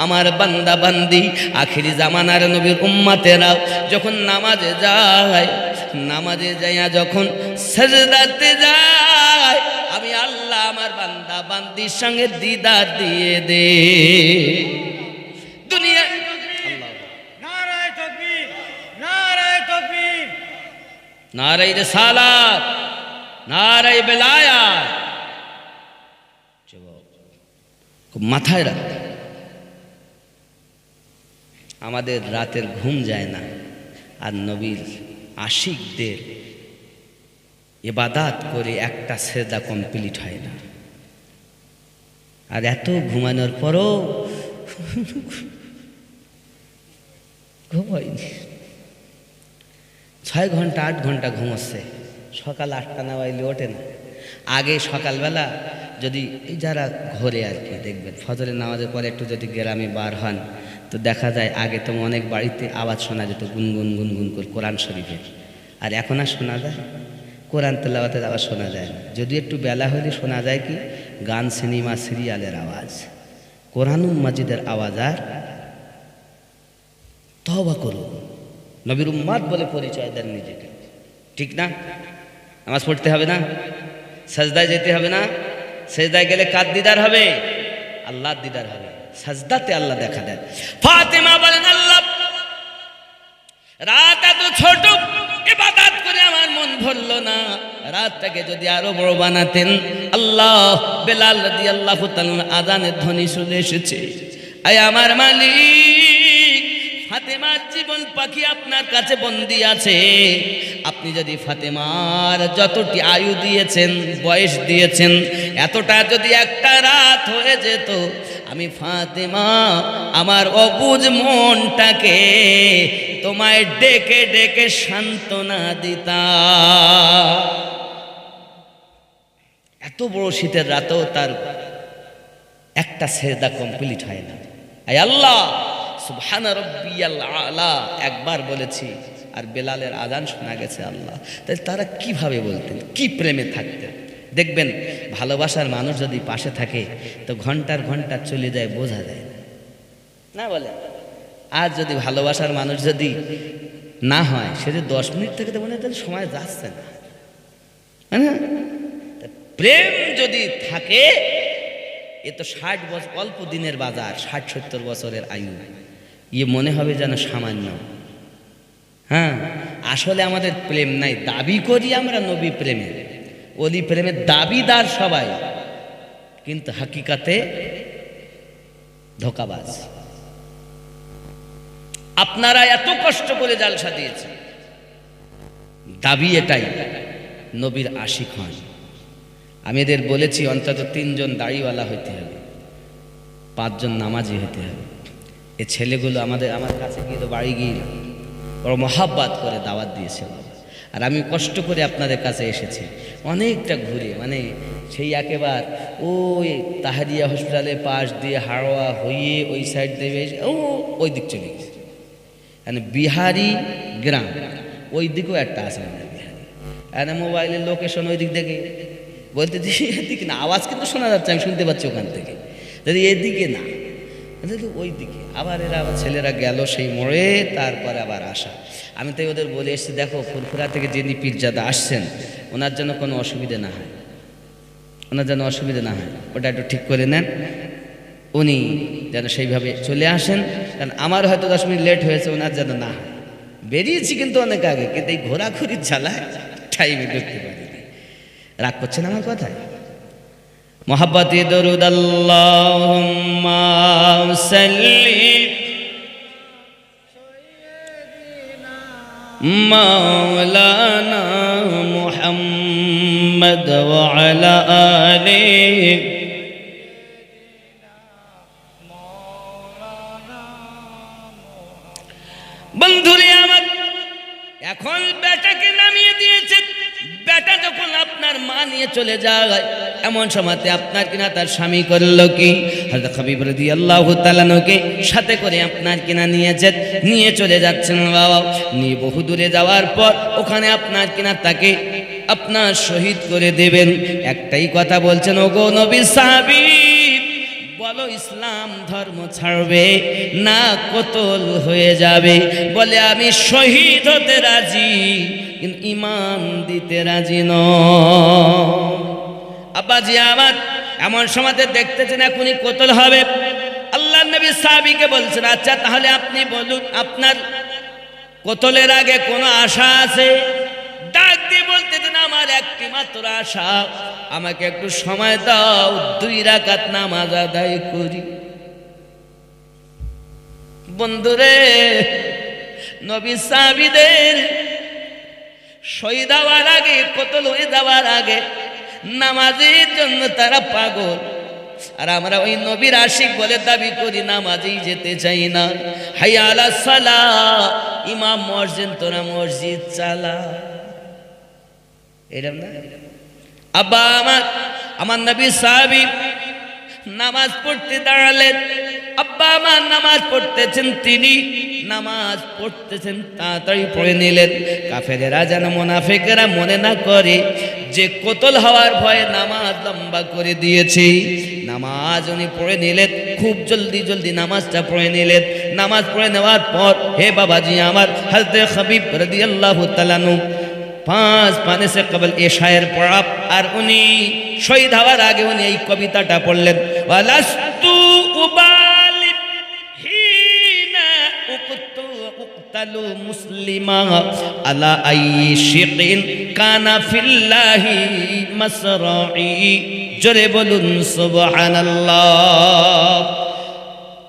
আমার বান্দা বান্দি আখেরি জামানার নবীর উম্মতেরা যখন নামাজে যায়, নামাজে যাইয়া যখন সাজদাতে যায়, আমি আল্লাহ আমার বান্দা বান্দির সঙ্গে দিদার দিয়ে দে। দুনিয়া নারায়ে তাকবীর, নারায়ে তাকবীর, নারায়ে রিসালাত, নারায়ে বেলায়াত। খুব মাথায় রাখ, আমাদের রাতের ঘুম যায় না, আর নবীর আশিকদের ইবাদত করে একটা সেজদা কমপ্লিট হয় না। আর এত ঘুমানোর পরও ঘুম হয়নি। 6 ঘন্টা 8 ঘন্টা ঘুমোচ্ছে, সকাল 8টা না বাইলে ওঠে না। আগে সকালবেলা যদি এই যারা ঘরে আর কি দেখবেন ফজরের নামাজের পরে একটু যদি গ্রামে বার হন তো দেখা যায় আগে তো অনেক বাড়িতে আওয়াজ শোনা যেত গুনগুন গুনগুন করে কোরআন শরীফের, আর এখন আর শোনা যায় কোরআন তেলাওয়াতের আওয়াজ শোনা যায় না। যদি একটু বেলা হলে শোনা যায় কি গান সিনেমা সিরিয়ালের আওয়াজ, কোরআনুল মাজিদের আওয়াজ। আর তওবা করুন, নবীর উম্মত বলে পরিচয় দেন নিজেকে, ঠিক না? নামাজ পড়তে হবে না, সাজদায় যেতে হবে না, সাজদায় গেলে কার দিদার হবে? আল্লাহর দিদার হবে। সাজদাতে আল্লাহ দেখা দেন। ফাতেমা বলেন, আল্লাহ রাত এত ছোট, ইবাদত করে আমার মন ভরলো না, রাতটাকে যদি আরো বড় বানাতেন। আল্লাহ, বেলাল রাদিয়াল্লাহু তাআলা আযানের ধ্বনি শুনে এসেছে। আয় আমার মালিক, ফাতেমার জীবন পাখি আপনার কাছে বন্দী আছে। আপনি যদি ফাতেমার যতটি আয়ু দিয়েছেন, বয়স দিয়েছেন, এতটা যদি একটা রাত হয়ে যেত, আমি ফাতেমা আমার অবুঝ মনটাকে তোমায় ডেকে ডেকে সান্ত্বনা দিতাম। এত বড় শীতের রাতেও তার একটা সেজদা কমপ্লিট হয় না। আয় আল্লাহ, সুবহান রাব্বিয়াল আলা একবার বলেছি, আর বেলালের আযান শোনা গেছে। আল্লাহ, তাই তারা কিভাবে বলতেন, কি প্রেমে থাকতেন। দেখবেন, ভালোবাসার মানুষ যদি পাশে থাকে তো ঘন্টার ঘন্টা চলে যায়, বোঝা যায় না বলে। আর যদি ভালোবাসার মানুষ যদি না হয়, সে যে 10 মিনিট থেকে তো মনে হয় সময় যাচ্ছে না। হ্যাঁ, প্রেম যদি থাকে, এ তো 60 বছর অল্প দিনের বাজার, 60-70 বছরের আয়ু, ইয়ে মনে হবে যেন সামান্য। হ্যাঁ, আসলে আমাদের প্রেম নাই, দাবি করি আমরা নবী প্রেমের, ওলি প্রেমের দাবিদার সবাই, কিন্তু হাকিকাতে ধোঁকাবাজ। আপনারা এত কষ্ট করে জালসা দিয়েছেন, দাবি এটাই নবীর আশিক হন। আমি এদের বলেছি অন্তত 3 জন দাড়িওয়ালা হইতে হবে, 5 জন নামাজি হইতে হবে। এই ছেলেগুলো আমার কাছে গিয়ে তো বাড়ি গিয়ে বড় মহাব্বত করে দাওয়াত দিয়েছে। আর আমি কষ্ট করে আপনাদের কাছে এসেছি, অনেকটা ঘুরে, মানে সেই একেবারে ওই তাহারিয়া হসপিটালের পাশ দিয়ে হাওড়া হয়ে ওই সাইড দিয়ে ওই দিক চলে গেছে। মানে বিহারি গ্রাম, ওই দিকেও একটা আছে মানে বিহারি। আর মোবাইলের লোকেশন ওই দিক থেকে বলতে এদিকে না, আওয়াজ কিন্তু শোনা যাচ্ছে, আমি শুনতে পাচ্ছি ওখান থেকে। যদি এদিকে না, ওই দিকে আবার এরা আবার ছেলেরা গেল সেই মোড়ে, তারপরে আবার আসা। আমি তাই ওদের বলে এসেছি, দেখো ফুরফুরা থেকে যিনি পীরজাদা আসছেন, ওনার জন্য কোনো অসুবিধা না হয়, ওনার যেন অসুবিধা না হয়, ওটা একটু ঠিক করে নেন, উনি যেন সেইভাবে চলে আসেন। কারণ আমার হয়তো 10 মিনিট লেট হয়েছে, ওনার যেন না হয়। বেরিয়েছি কিন্তু অনেক আগে, কিন্তু এই ঘোরাঘুরির ঝালায় টাইমে ঢুকতে পারি। রাগ করছেন আমার কথায়? মোহাব্বতে দরুদ আল্লাহুম্মা সাল্লি মাওলানা মুহাম্মদ ওয়া আলা আলিহি। বন্ধুরে আমার, এখন বেটাকে নামিয়ে দিয়েছে। বেটা যখন আপনার মা নিয়ে চলে যায়, এমন সময়তে আপনার কিনা তার স্বামী করলো কি, হযরত হাবিব রাদিয়াল্লাহু তাআলা কে সাথে করে আপনার কিনা নিয়ে চলে যাচ্ছেন। বাবা নিয়ে বহু দূরে যাওয়ার পর ওখানে আপনার কিনা তাকে আপনার শহীদ করে দেবেন। একটাই কথা বলছেন, ওগো নবীর সাহাবী, বলো ইসলাম ধর্ম ছাড়বে না কতল হয়ে যাবে? বলে আমি শহীদ হতে রাজি, কিন্তু ঈমান দিতে রাজি নয়। আব্বাজি আমার, এমন সময়তে দেখতেছেন এখনই কতল হবে। আল্লাহর নবী সাহাবীকে বলছেন, আচ্ছা তাহলে আপনি বলুন, আপনার কতলের আগে কোনো আশা আছে? ডাক দিয়ে বলতেছেন, আমার একটি মাত্র আশা, আমাকে একটু সময় দাও, 2 রাকাত নামাজ আদায় করি। বন্ধুরে, নবী সাহাবীদের শহীদ হওয়ার আগে, কতল হয়ে যাওয়ার আগে নামাজের জন্য তারা পাগল। আর আমরা ওই নবীর আশিক বলে দাবি করি, নামাজেই যেতে চাই না। হাইয়া আলাস সালাহ, ইমাম মসজিদ, তোরা মসজিদ চালা, এরকম না? আব্বা আমার নবী সাহাবী নামাজ পড়তে দাঁড়ালেন। আব্বা আমার নামাজ পড়তেছেন, তিনি নামাজ পড়তেছেন, তাড়াতাড়ি পড়ে নিলেন। কাফেরেরা যেন, মুনাফিকেরা মনে না করে যে কতল হওয়ার ভয়ে নামাজ লম্বা করে দিয়েছে। নামাজ উনি পড়ে নিলেন, খুব জলদি নামাজটা পড়ে নিলেন। নামাজ পড়ে নেওয়ার পর, হে বাবাজি আমার, হযরত হাবিব রাদিয়াল্লাহু তাআলা 5 পানে সে কবল এশায়ের পড়া, আর উনি শহীদ হওয়ার আগে উনি এই কবিতাটা পড়লেন, ওয়ালাস্তু উবাল ইউক্তালু মুসলিমা আলা আইয়ি শিকিন কানা ফিল্লাহি মাসরাই। জোরে বলুন সুবহানাল্লাহ।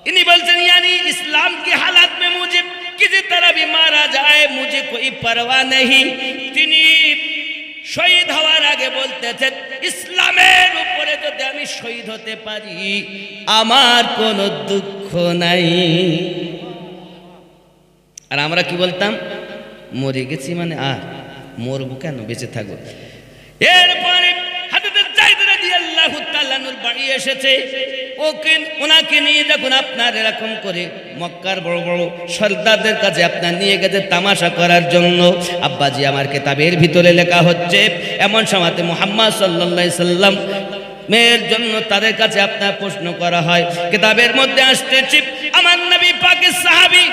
इन्हीं बोलते यानी इस्लाम की हालत में मुझे किसी तरह भी मारा जाए मुझे कोई परवाह नहीं। তিনি শহীদ হওয়ার আগে বলতেছেন ইসলামের উপরে যদি আমি শহীদ হতে পারি আমার কোনো দুঃখ নাই। আর আমরা কি বলতাম, মরে গেছি মানে আর মরবো কেন, বেঁচে থাকবো। এরপরে হযরত যায়েদ রাদিয়াল্লাহু তাআলা নূর বাড়ি এসেছে। ওনাকে নিয়ে যখন আপনার এরকম করে মক্কার বড় বড় সর্দারদের কাছে আপনার নিয়ে গেছে তামাশা করার জন্য, আব্বাজি আমার কিতাবের ভিতরে লেখা হচ্ছে এমন সময়তে মুহাম্মদ সাল্লাল্লাহু আলাইহি সাল্লাম মেয়ের জন্য তাদের কাছে আপনার প্রশ্ন করা হয়। কিতাবের মধ্যে আসতেছে আমার নবী পাকের সাহাবী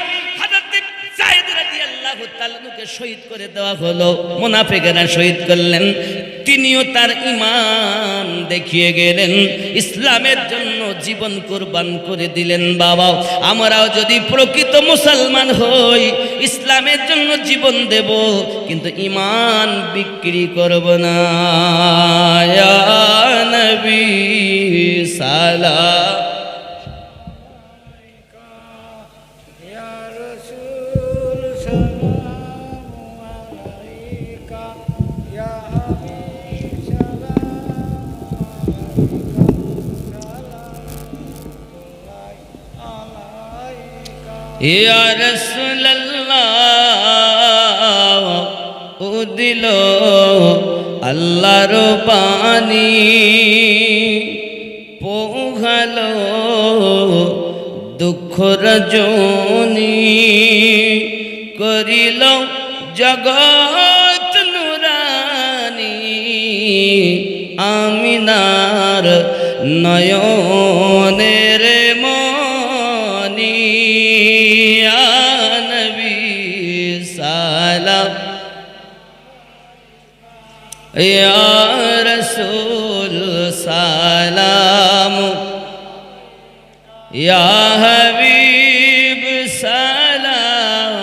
হযরত যায়েদ রাদিয়াল্লাহু তাআলাকে শহীদ করে দেওয়া হলো। মুনাফিকরা শহীদ করলেন, তিনিও তার ঈমান দেখিয়ে গেলেন, ইসলামের জন্য জীবন কুরবান করে দিলেন। বাবা, আমরাও যদি প্রকৃত মুসলমান হই ইসলামের জন্য জীবন দেব, কিন্তু ঈমান বিক্রি করব না। ইয়া নবী সালাম ইয়া রাসূল সালামু আলাইকা ইয়া হাবিব সালামু আলাইকা ইয়া রাসূলুল্লাহ ও দিল আল্লাহর বাণী পোহালো দুঃখ রজনী করিল জগৎ নুরানি আমিনার নয়নের মনি। ইয়া নবী সালাম ইয়া রাসূল সালাম ইয়া হাবিব সালাম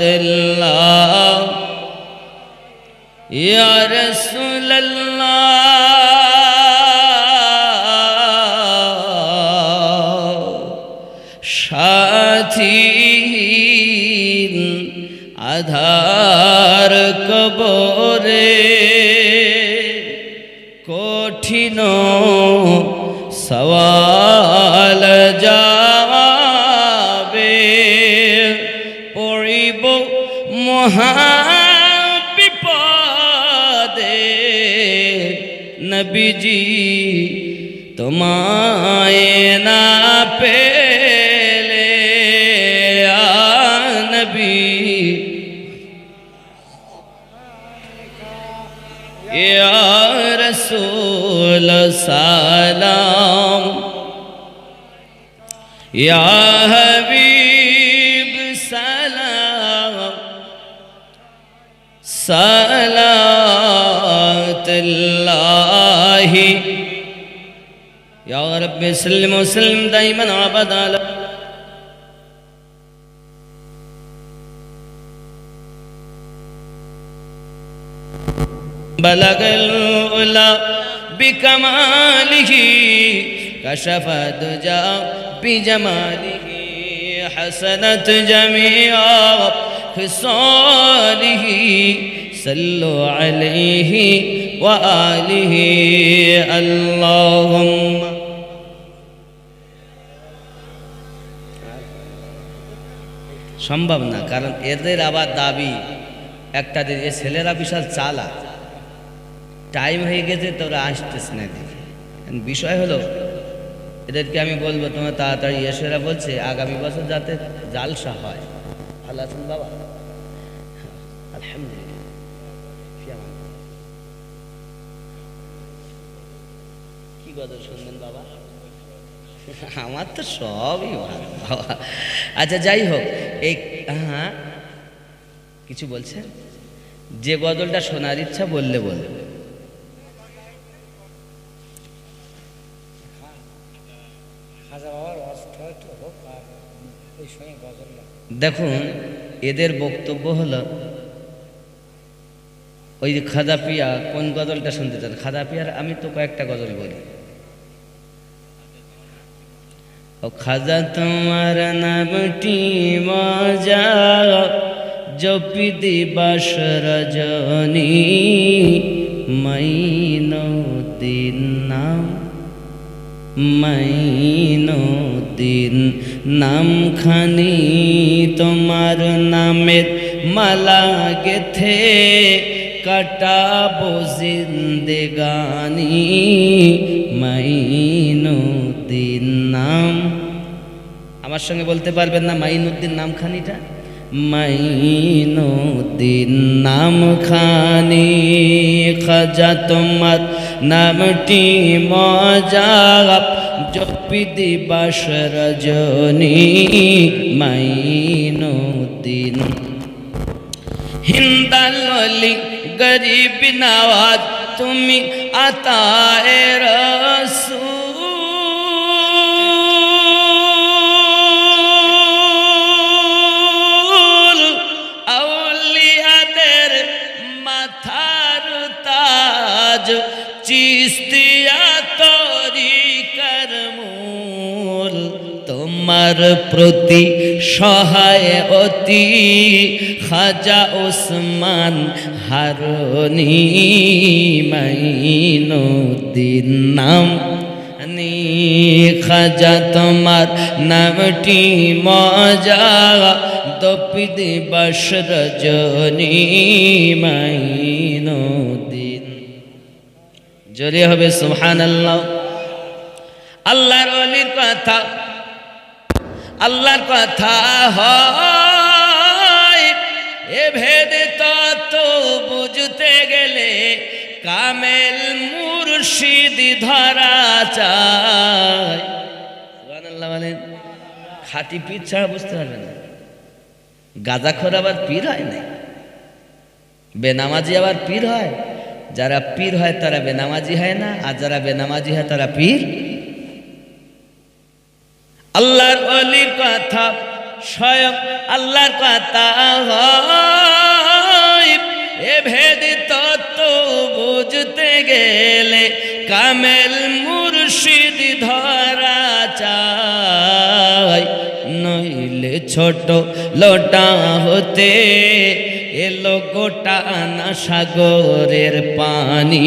সালাতুল্লাহ ইয়া রাসূলুল্লাহ। সাথীহীন আধার কবরে কঠিন সওয়াল যাবে পড়িব মহা বিপদে নবীজি তোমায় না পেলে। আ নবী ইয়া রাসূল সালাম ইয়া হাবিব সালাম সালাতুল্লাহি ইয়া রাব্বি সাল্লিম ওয়া সাল্লিম দাইমান আবাদা। بلغ العلا بكماله كشف الدجى بجماله حسنت جميع خصاله صلوا عليه وآله اللهم সম্ভব না, কারণ এদের আবার দাবি একটা যে ছেলেরা বিশাল চালাক, টাইম হয়ে গেছে তোরা আসতেছ না। দেখি বিষয় হলো এদেরকে আমি বলবো তোমরা তাড়াতাড়ি এসে। এরা বলছে আগামী বছর যাতে জালসা হয়। ভালো আছেন বাবা? আলহামদুলিল্লাহ। কি গজল শুনবেন বাবা? আমার তো সবই ভালো বাবা। আচ্ছা যাই হোক, এই হ্যাঁ কিছু বলছেন? যে গজলটা শোনার ইচ্ছা বললে বলবে। খাজা বাবার অস্ত হয়তো হোক আর ওই সময় গজল দেখুন এদের বক্তব্য হলো ওই যে খাজা পিয়া কোন গজলটা শুনতে চান? খাজা পিয়ার আমি তো কয়েকটা গজল বলি। ও খাজা তোমার নামটি মজা জপি দিবাস রজনী মাইনুদ্দিন নাম মাইনুদ্দিন নামখানি তোমার নামের মালা গেথে কাটাবো জিন্দেগানি মাইনুদ্দিন নাম। আমার সঙ্গে বলতে পারবেন না মাইনুদ্দিন নামখানিটা? মাইনুদ্দিন নামখানি খাজা তোমার নামটি মজা জপি দিবাস রজনী মাইনুদ্দিন হিন্দালি গরিব নওয়াজ তুমি আতায়ে রাসূল আউলিয়াদের মাথার তাজ চিশতিয়া তরিকার মূল তোমার প্রতি সহায় অতি খাজা ওসমান হারুনি মাইনুদ্দিন নাম খাজা তোমার নামটি মজা দপি দিবাস রজনী মাইনুদ্দিন। জোরে হবে সুবহানাল্লাহ। আল্লাহর ওলির কথা আল্লাহর কথা হয় এ ভেদে তত বুঝতে গেলে কামেল মুর্শিদ ধরা চায়। সুবহানাল্লাহ বলেন। খাঁটি পীর ছাড়া বুঝতে পারবে না। গাঁজাখোর আবার পীর হয় না, বেনামাজি আবার পীর হয়। যারা পীর হয় তারা বেনামাজি হয় না, আর যারা বেনামাজি হয় তারা পীর। আল্লাহর ওলির কথা স্বয়ং আল্লাহর কথা হয় এ ভেদ তত্ত্ব বুঝতে গেলে কামেল মুর্শিদ ধরা চায়। নইলে ছোট লোটা হতে এলো গোটা না সাগরের পানি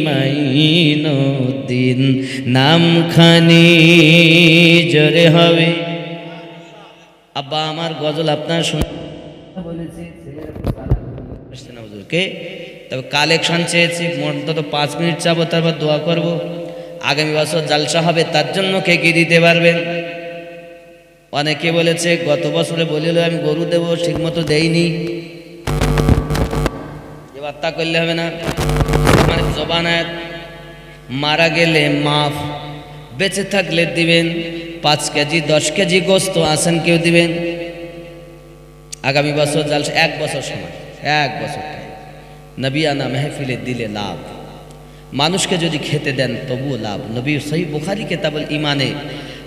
মাইনুদ্দিন নামখানি। জোরে হবে। আব্বা আমার গজল আপনার শুনে বলেছি কে, তবে কালেকশন চেয়েছি অন্তত 5 মিনিট চাবো, তারপর দোয়া করব। আগামী বছর জালসা হবে, তার জন্য কে কি দিতে পারবেন? অনেকে বলেছে গত বছরে বলিল আমি গরু দেবো, ঠিক মতো দেইনি। এবার তা করলে হবে না। মানে জবানায় মারা গেলে মাফ, বেঁচে থাকলে দিবেন। 5 কেজি 10 কেজি গোস্ত আছেন কেউ দিবেন। আগামী বছর জালসা 1 বছর সময়, 1 বছর নবিয়ানা মেহফিলে দিলে লাভ। মানুষকে যদি খেতে দেন তবুও লাভ। নবী সহিহ বুখারী কিতাবুল ঈমানে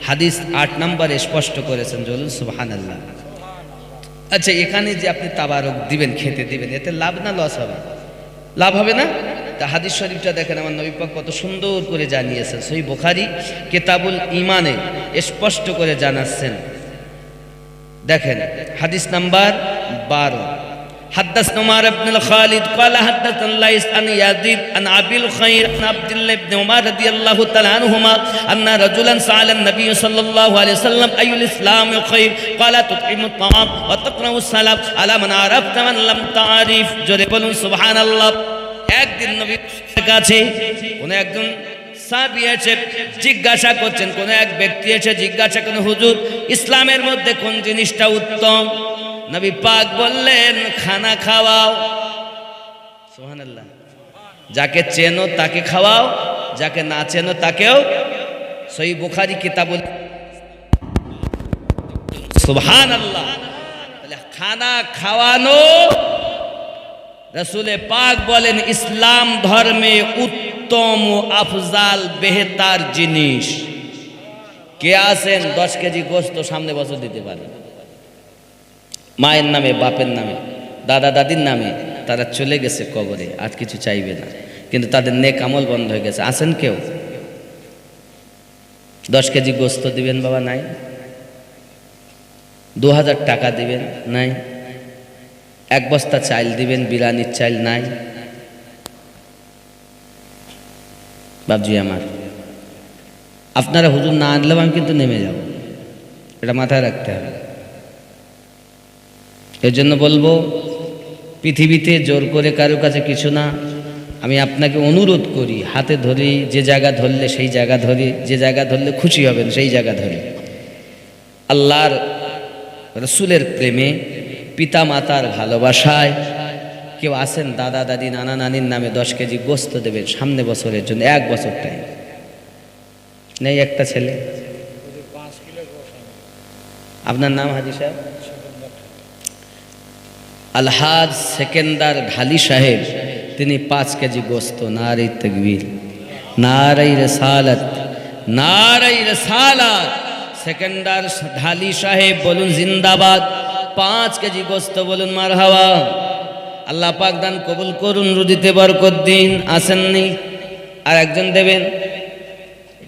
হাদিস 8 নম্বরে স্পষ্ট করেছেন। বলুন সুবহানাল্লাহ। আচ্ছা, এখানে যে আপনি তাবারক দিবেন, খেতে দিবেন, এতে লাভ না লস হবে? লাভ হবে না? তা হাদিস শরীফটা দেখেন, আমার নবী পাক কত সুন্দর করে জানিয়েছেন। সহিহ বুখারী কিতাবুল ঈমানে স্পষ্ট করে জানাচ্ছেন। দেখেন হাদিস নাম্বার 12। حدثنا عمر بن الخالد قال حدثنا الليث عن يزيد عن ابي الخير عن عبد الله بن عمر رضي الله تعالى عنهما ان رجلا سأل النبي صلى الله عليه وسلم اي الاسلام خير قال تطعم الطعام وتقرأ السلام على من عرفت من لم تعرف। জোরে বলুন সুবহানাল্লাহ। একদিন নবীর কাছে কোন একজন সাহাবী এসে জিজ্ঞাসা করছেন, কোন এক ব্যক্তি এসে জিজ্ঞাসা করেন, হুজুর ইসলামের মধ্যে কোন জিনিসটা উত্তম? নবী পাক বললেন, খানা খাওয়াও। সুবহানাল্লাহ। যাকে চেনো তাকে খাওয়াও, যাকে না চেনো তাকেও। সহিহ বুখারী কিতাবুল। সুবহানাল্লাহ। তাহলে খানা খাওয়ানো রাসূলে পাক বলেন ইসলাম ধর্মে উত্তম ও আফজাল বেহতার জিনিস। কে আছেন 10 কেজি গোস্ত সামনে বছর দিতে পারে? মায়ের নামে, বাপের নামে, দাদা দাদির নামে, তারা চলে গেছে কবরে, আর কিছু চাইবে না, কিন্তু তাদের নেক আমল বন্ধ হয়ে গেছে। আছেন কেউ 10 কেজি গোস্ত দিবেন? বাবা নাই। 2000 টাকা দিবেন? নাই। 1 বস্তা চাল দিবেন, বিরিয়ানির চাল? নাই। বাবজি আমার, আপনারা হুজুর না আনলেও আমি কিন্তু নেমে যাব, এটা মাথায় রাখতে হবে। এর জন্য বলবো, পৃথিবীতে জোর করে কারো কাছে কিছু না। আমি আপনাকে অনুরোধ করি, হাতে ধরি, যে জায়গা ধরলে সেই জায়গা ধরি, যে জায়গা ধরলে খুশি হবেন সেই জায়গা ধরি। আল্লাহর রসুলের প্রেমে, পিতা মাতার ভালোবাসায় কেউ আছেন দাদা দাদি নানা নানির নামে 10 কেজি গোস্ত দেবেন সামনে বছরের জন্য, 1 বছর টাইম নেই? একটা ছেলে। 5 কিলো গোশ আপনার নাম হাজি সাহেব? আলহাজ সেকেন্দার ঢালি সাহেব, তিনি 5 কেজি গোস্ত। নারে তাকবীর, নারে রিসালাত, নারে রিসালাত। সেকেন্দার ঢালি সাহেব বলুন জিন্দাবাদ। 5 কেজি গোস্ত বলুন মারহাবা। আল্লাহ পাক দান কবুল করুন, রুজিতে বরকত দিন। আসেননি? আর একজন দেবেন?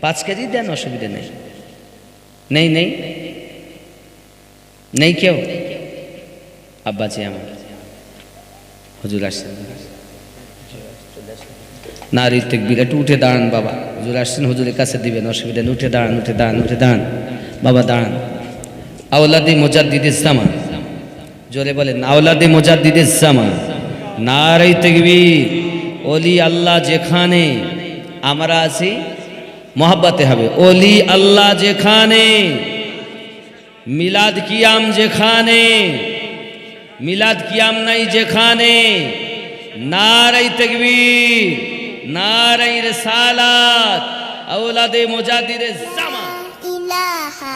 5 কেজি দেন, অসুবিধা নেই। নেই নেই নেই কেউ? আব্বাজি আমার, হুজুর আসছেন, নারী তাকবীর। একটু উঠে দাঁড়ান বাবা, হুজুর আসছেন, হুজুরের কাছে দিবেন, অসুবিধা নেই। উঠে দাঁড়ান, উঠে দাঁড়ান, উঠে দাঁড়ান বাবা, দাঁড়ান। আওলাদে মুজাদ্দিদিস জামান, জোরে বলেন, আওলাদে মুজাদ্দিদিস জামান। নারী তাকবীর। ওলি আল্লাহ যেখানে, আমরা আছি মহব্বতে হবে। ওলি আল্লাহ যেখানে, মিলাদ কিয়াম যেখানে, মিলাদ কিয়াম নাই যেখানে, নারে তাকবীর, নারে রিসালাত, আওলাদে মুজাদ্দিদিস জামান। ইলাহা